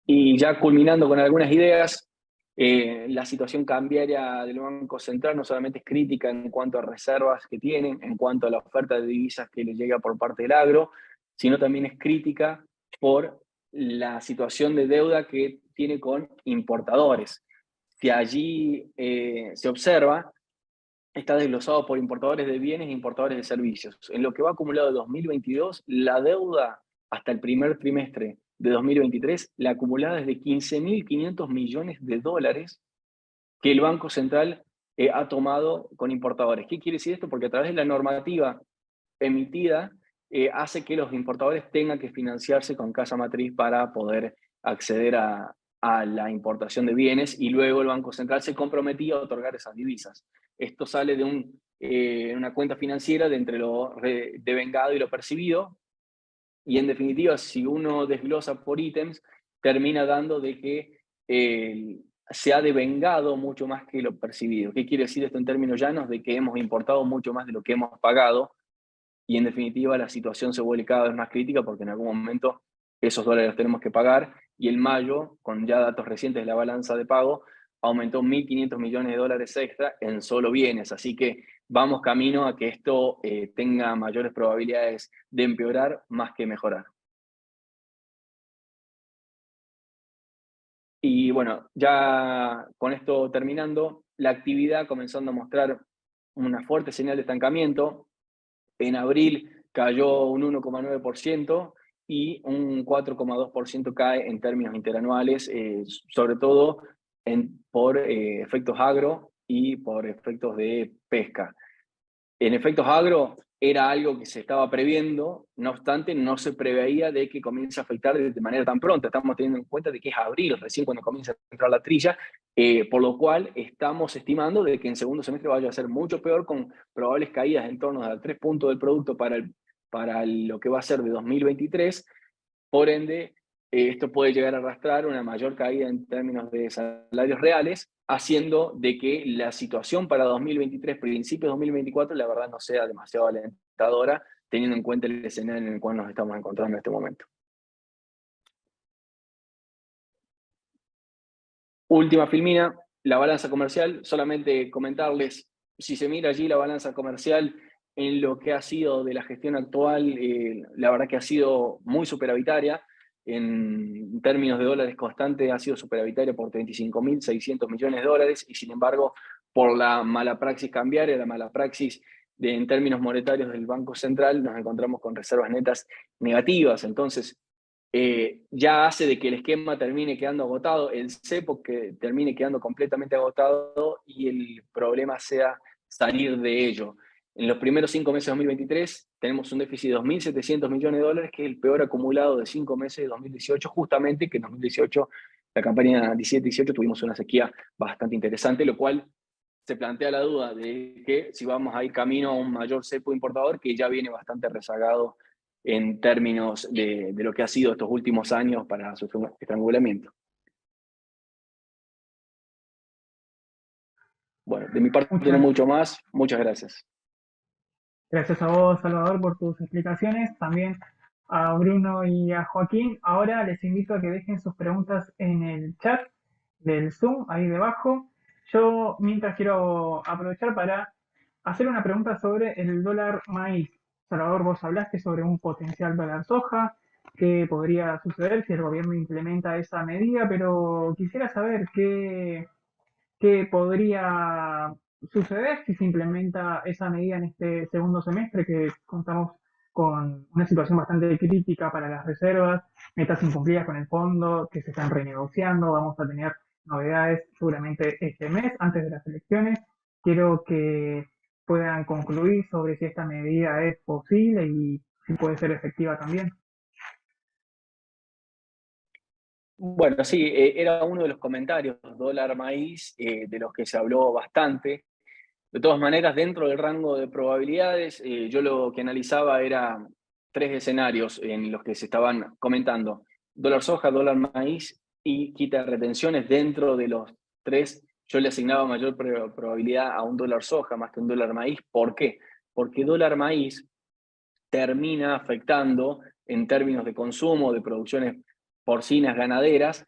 Y ya culminando con algunas ideas, la situación cambiaria del Banco Central no solamente es crítica en cuanto a reservas que tienen, en cuanto a la oferta de divisas que les llega por parte del agro, sino también es crítica por la situación de deuda que tiene con importadores. Si allí se observa, está desglosado por importadores de bienes e importadores de servicios. En lo que va acumulado de 2022, la deuda hasta el primer trimestre de 2023, la acumulada es de 15.500 millones de dólares que el Banco Central ha tomado con importadores. ¿Qué quiere decir esto? Porque a través de la normativa emitida hace que los importadores tengan que financiarse con casa matriz para poder acceder a la importación de bienes, y luego el Banco Central se comprometía a otorgar esas divisas. Esto sale de una cuenta financiera de entre lo devengado y lo percibido, y en definitiva, si uno desglosa por ítems, termina dando de que se ha devengado mucho más que lo percibido. ¿Qué quiere decir esto en términos llanos? De que hemos importado mucho más de lo que hemos pagado, y en definitiva la situación se vuelve cada vez más crítica porque en algún momento esos dólares los tenemos que pagar, y en mayo, con ya datos recientes de la balanza de pago, aumentó 1.500 millones de dólares extra en solo bienes, así que vamos camino a que esto tenga mayores probabilidades de empeorar más que mejorar. Y bueno, ya con esto terminando, la actividad comenzando a mostrar una fuerte señal de estancamiento. En abril cayó un 1,9% y un 4,2% cae en términos interanuales, sobre todo por efectos agro y por efectos de pesca. En efectos agro era algo que se estaba previendo, no obstante no se preveía de que comience a afectar de manera tan pronta. Estamos teniendo en cuenta de que es abril recién cuando comienza a entrar la trilla, por lo cual estamos estimando de que en segundo semestre vaya a ser mucho peor, con probables caídas en torno a 3 puntos del producto para lo que va a ser de 2023. Por ende, esto puede llegar a arrastrar una mayor caída en términos de salarios reales, haciendo de que la situación para 2023, principios de 2024, la verdad no sea demasiado alentadora, teniendo en cuenta el escenario en el cual nos estamos encontrando en este momento. Última filmina, la balanza comercial. Solamente comentarles, si se mira allí la balanza comercial en lo que ha sido de la gestión actual, la verdad que ha sido muy superavitaria. En términos de dólares constantes ha sido superavitaria por 35.600 millones de dólares, y sin embargo, por la mala praxis cambiaria, la mala praxis en términos monetarios del Banco Central, nos encontramos con reservas netas negativas. Entonces, ya hace de que el esquema termine quedando agotado, el cepo que termine quedando completamente agotado, y el problema sea salir de ello. En los primeros 5 meses de 2023 tenemos un déficit de 2.700 millones de dólares, que es el peor acumulado de 5 meses de 2018, justamente que en 2018, la campaña 17-18, tuvimos una sequía bastante interesante, lo cual se plantea la duda de que si vamos a ir camino a un mayor cepo importador, que ya viene bastante rezagado en términos de lo que ha sido estos últimos años para su estrangulamiento. Bueno, de mi parte no mucho más. Muchas gracias. Gracias a vos, Salvador, por tus explicaciones. También a Bruno y a Joaquín. Ahora les invito a que dejen sus preguntas en el chat del Zoom, ahí debajo. Yo, mientras, quiero aprovechar para hacer una pregunta sobre el dólar maíz. Salvador, vos hablaste sobre un potencial dólar soja, qué podría suceder si el gobierno implementa esa medida, pero quisiera saber qué podría suceder si se implementa esa medida en este segundo semestre, que contamos con una situación bastante crítica para las reservas, metas incumplidas con el fondo que se están renegociando. Vamos a tener novedades seguramente este mes, antes de las elecciones. Quiero que puedan concluir sobre si esta medida es posible y si puede ser efectiva también. Bueno, sí, era uno de los comentarios, dólar maíz, de los que se habló bastante. De todas maneras, dentro del rango de probabilidades, yo lo que analizaba era 3 escenarios en los que se estaban comentando: dólar soja, dólar maíz y quita de retenciones. Dentro de los 3, yo le asignaba mayor probabilidad a un dólar soja más que un dólar maíz. ¿Por qué? Porque dólar maíz termina afectando en términos de consumo, de producciones porcinas ganaderas,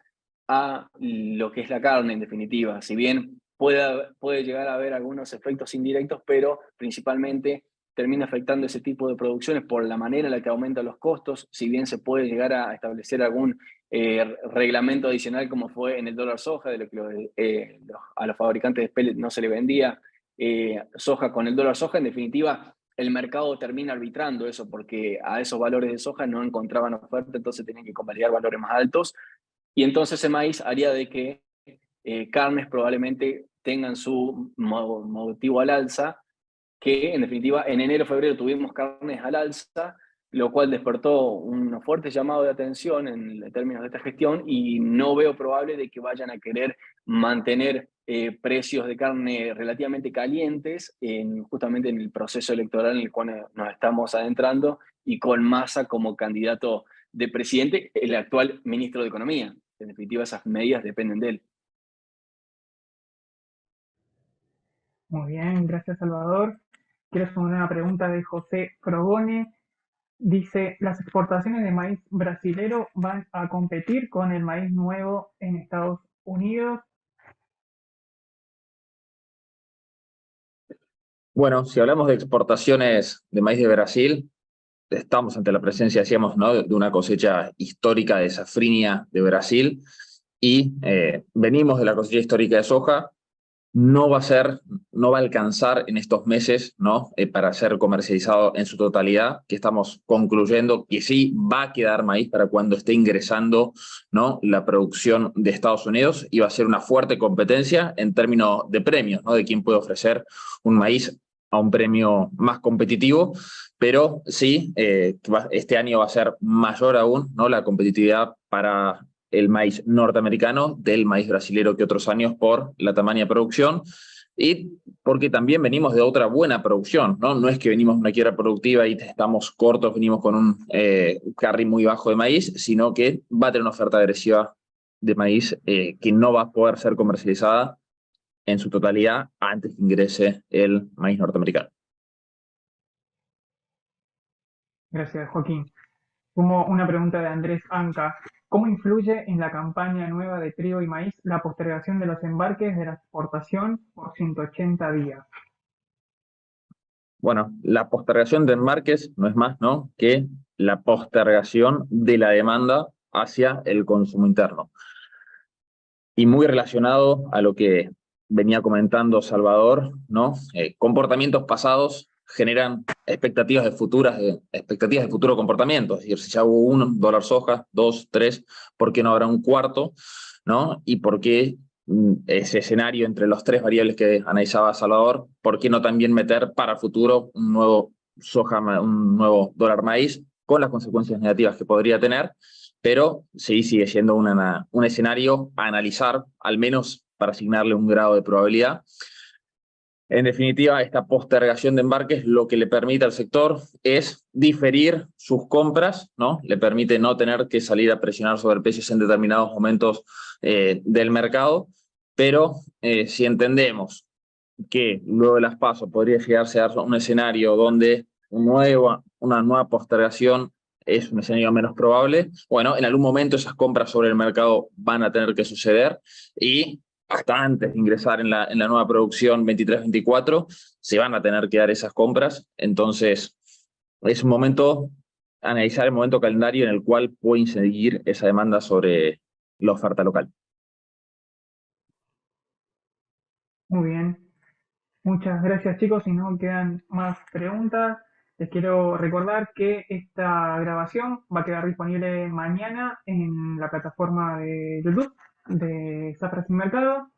a lo que es la carne en definitiva. Si bien puede llegar a haber algunos efectos indirectos, pero principalmente termina afectando ese tipo de producciones por la manera en la que aumentan los costos. Si bien se puede llegar a establecer algún reglamento adicional, como fue en el dólar soja, de lo que a los fabricantes de pellets no se le vendía soja con el dólar soja, en definitiva el mercado termina arbitrando eso, porque a esos valores de soja no encontraban oferta, entonces tenían que convalidar valores más altos, y entonces el maíz haría de que carnes probablemente tengan su motivo al alza, que en definitiva en enero-febrero tuvimos carnes al alza, lo cual despertó un fuerte llamado de atención en términos de esta gestión, y no veo probable de que vayan a querer mantener precios de carne relativamente calientes justamente en el proceso electoral en el cual nos estamos adentrando, y con Massa como candidato de presidente, el actual ministro de Economía. en definitiva esas medidas dependen de él. Muy bien, gracias Salvador. Quiero hacer una pregunta de José Frogone. Dice, ¿las exportaciones de maíz brasilero van a competir con el maíz nuevo en Estados Unidos? Bueno, si hablamos de exportaciones de maíz de Brasil, estamos ante la presencia, decíamos, ¿no?, de una cosecha histórica de safrinha de Brasil y venimos de la cosecha histórica de soja. No va a ser, no va a alcanzar en estos meses, ¿no?, para ser comercializado en su totalidad, que estamos concluyendo que sí va a quedar maíz para cuando esté ingresando, ¿no?, la producción de Estados Unidos, y va a ser una fuerte competencia en términos de premios, ¿no?, de quién puede ofrecer un maíz a un premio más competitivo, pero sí, este año va a ser mayor aún, ¿no?, la competitividad para el maíz norteamericano del maíz brasilero que otros años por la tamaña producción y porque también venimos de otra buena producción, ¿no? No es que venimos de una quiebra productiva y estamos cortos, venimos con un carry muy bajo de maíz, sino que va a tener una oferta agresiva de maíz que no va a poder ser comercializada en su totalidad antes que ingrese el maíz norteamericano. Gracias, Joaquín. Como una pregunta de Andrés Anca. ¿Cómo influye en la campaña nueva de trigo y maíz la postergación de los embarques de la exportación por 180 días? Bueno, la postergación de embarques no es más, ¿no?, que la postergación de la demanda hacia el consumo interno. Y muy relacionado a lo que venía comentando Salvador, ¿no? Comportamientos pasados generan expectativas de futuro comportamiento. Es decir, si ya hubo $1 soja, 2, 3, ¿por qué no habrá un cuarto? ¿No? Y por qué ese escenario entre los 3 variables que analizaba Salvador, ¿por qué no también meter para el futuro un nuevo soja, un nuevo dólar maíz, con las consecuencias negativas que podría tener? Pero sí sigue siendo un escenario a analizar, al menos para asignarle un grado de probabilidad. En definitiva, esta postergación de embarques lo que le permite al sector es diferir sus compras, ¿no? Le permite no tener que salir a presionar sobre precios en determinados momentos del mercado, pero si entendemos que luego de las PASO podría llegarse a dar un escenario donde una nueva postergación es un escenario menos probable, bueno, en algún momento esas compras sobre el mercado van a tener que suceder y hasta antes de ingresar en la nueva producción 23-24 se van a tener que dar esas compras. Entonces es un momento, analizar el momento calendario en el cual puede incidir esa demanda sobre la oferta local. Muy bien. Muchas gracias chicos. Si no quedan más preguntas, les quiero recordar que esta grabación va a quedar disponible mañana en la plataforma de YouTube de Zafra Sin Mercado.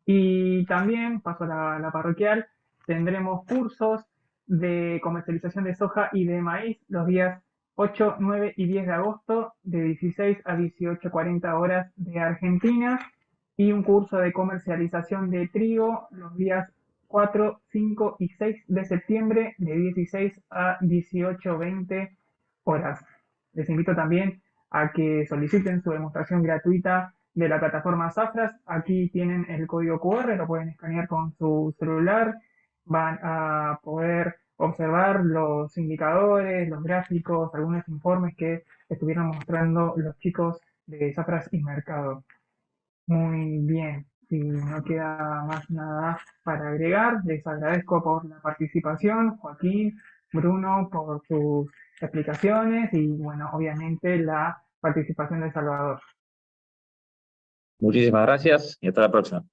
Y también, paso a la parroquial, tendremos cursos de comercialización de soja y de maíz los días 8, 9 y 10 de agosto de 16 a 18:40 horas de Argentina y un curso de comercialización de trigo los días 4, 5 y 6 de septiembre de 16 a 18:20 horas. Les invito también a que soliciten su demostración gratuita de la plataforma Zafras. Aquí tienen el código QR, lo pueden escanear con su celular. Van a poder observar los indicadores, los gráficos, algunos informes que estuvieron mostrando los chicos de Zafras y Mercado. Muy bien, si no queda más nada para agregar, les agradezco por la participación, Joaquín, Bruno, por sus explicaciones y, bueno, obviamente la participación de Salvador. Muchísimas gracias y hasta la próxima.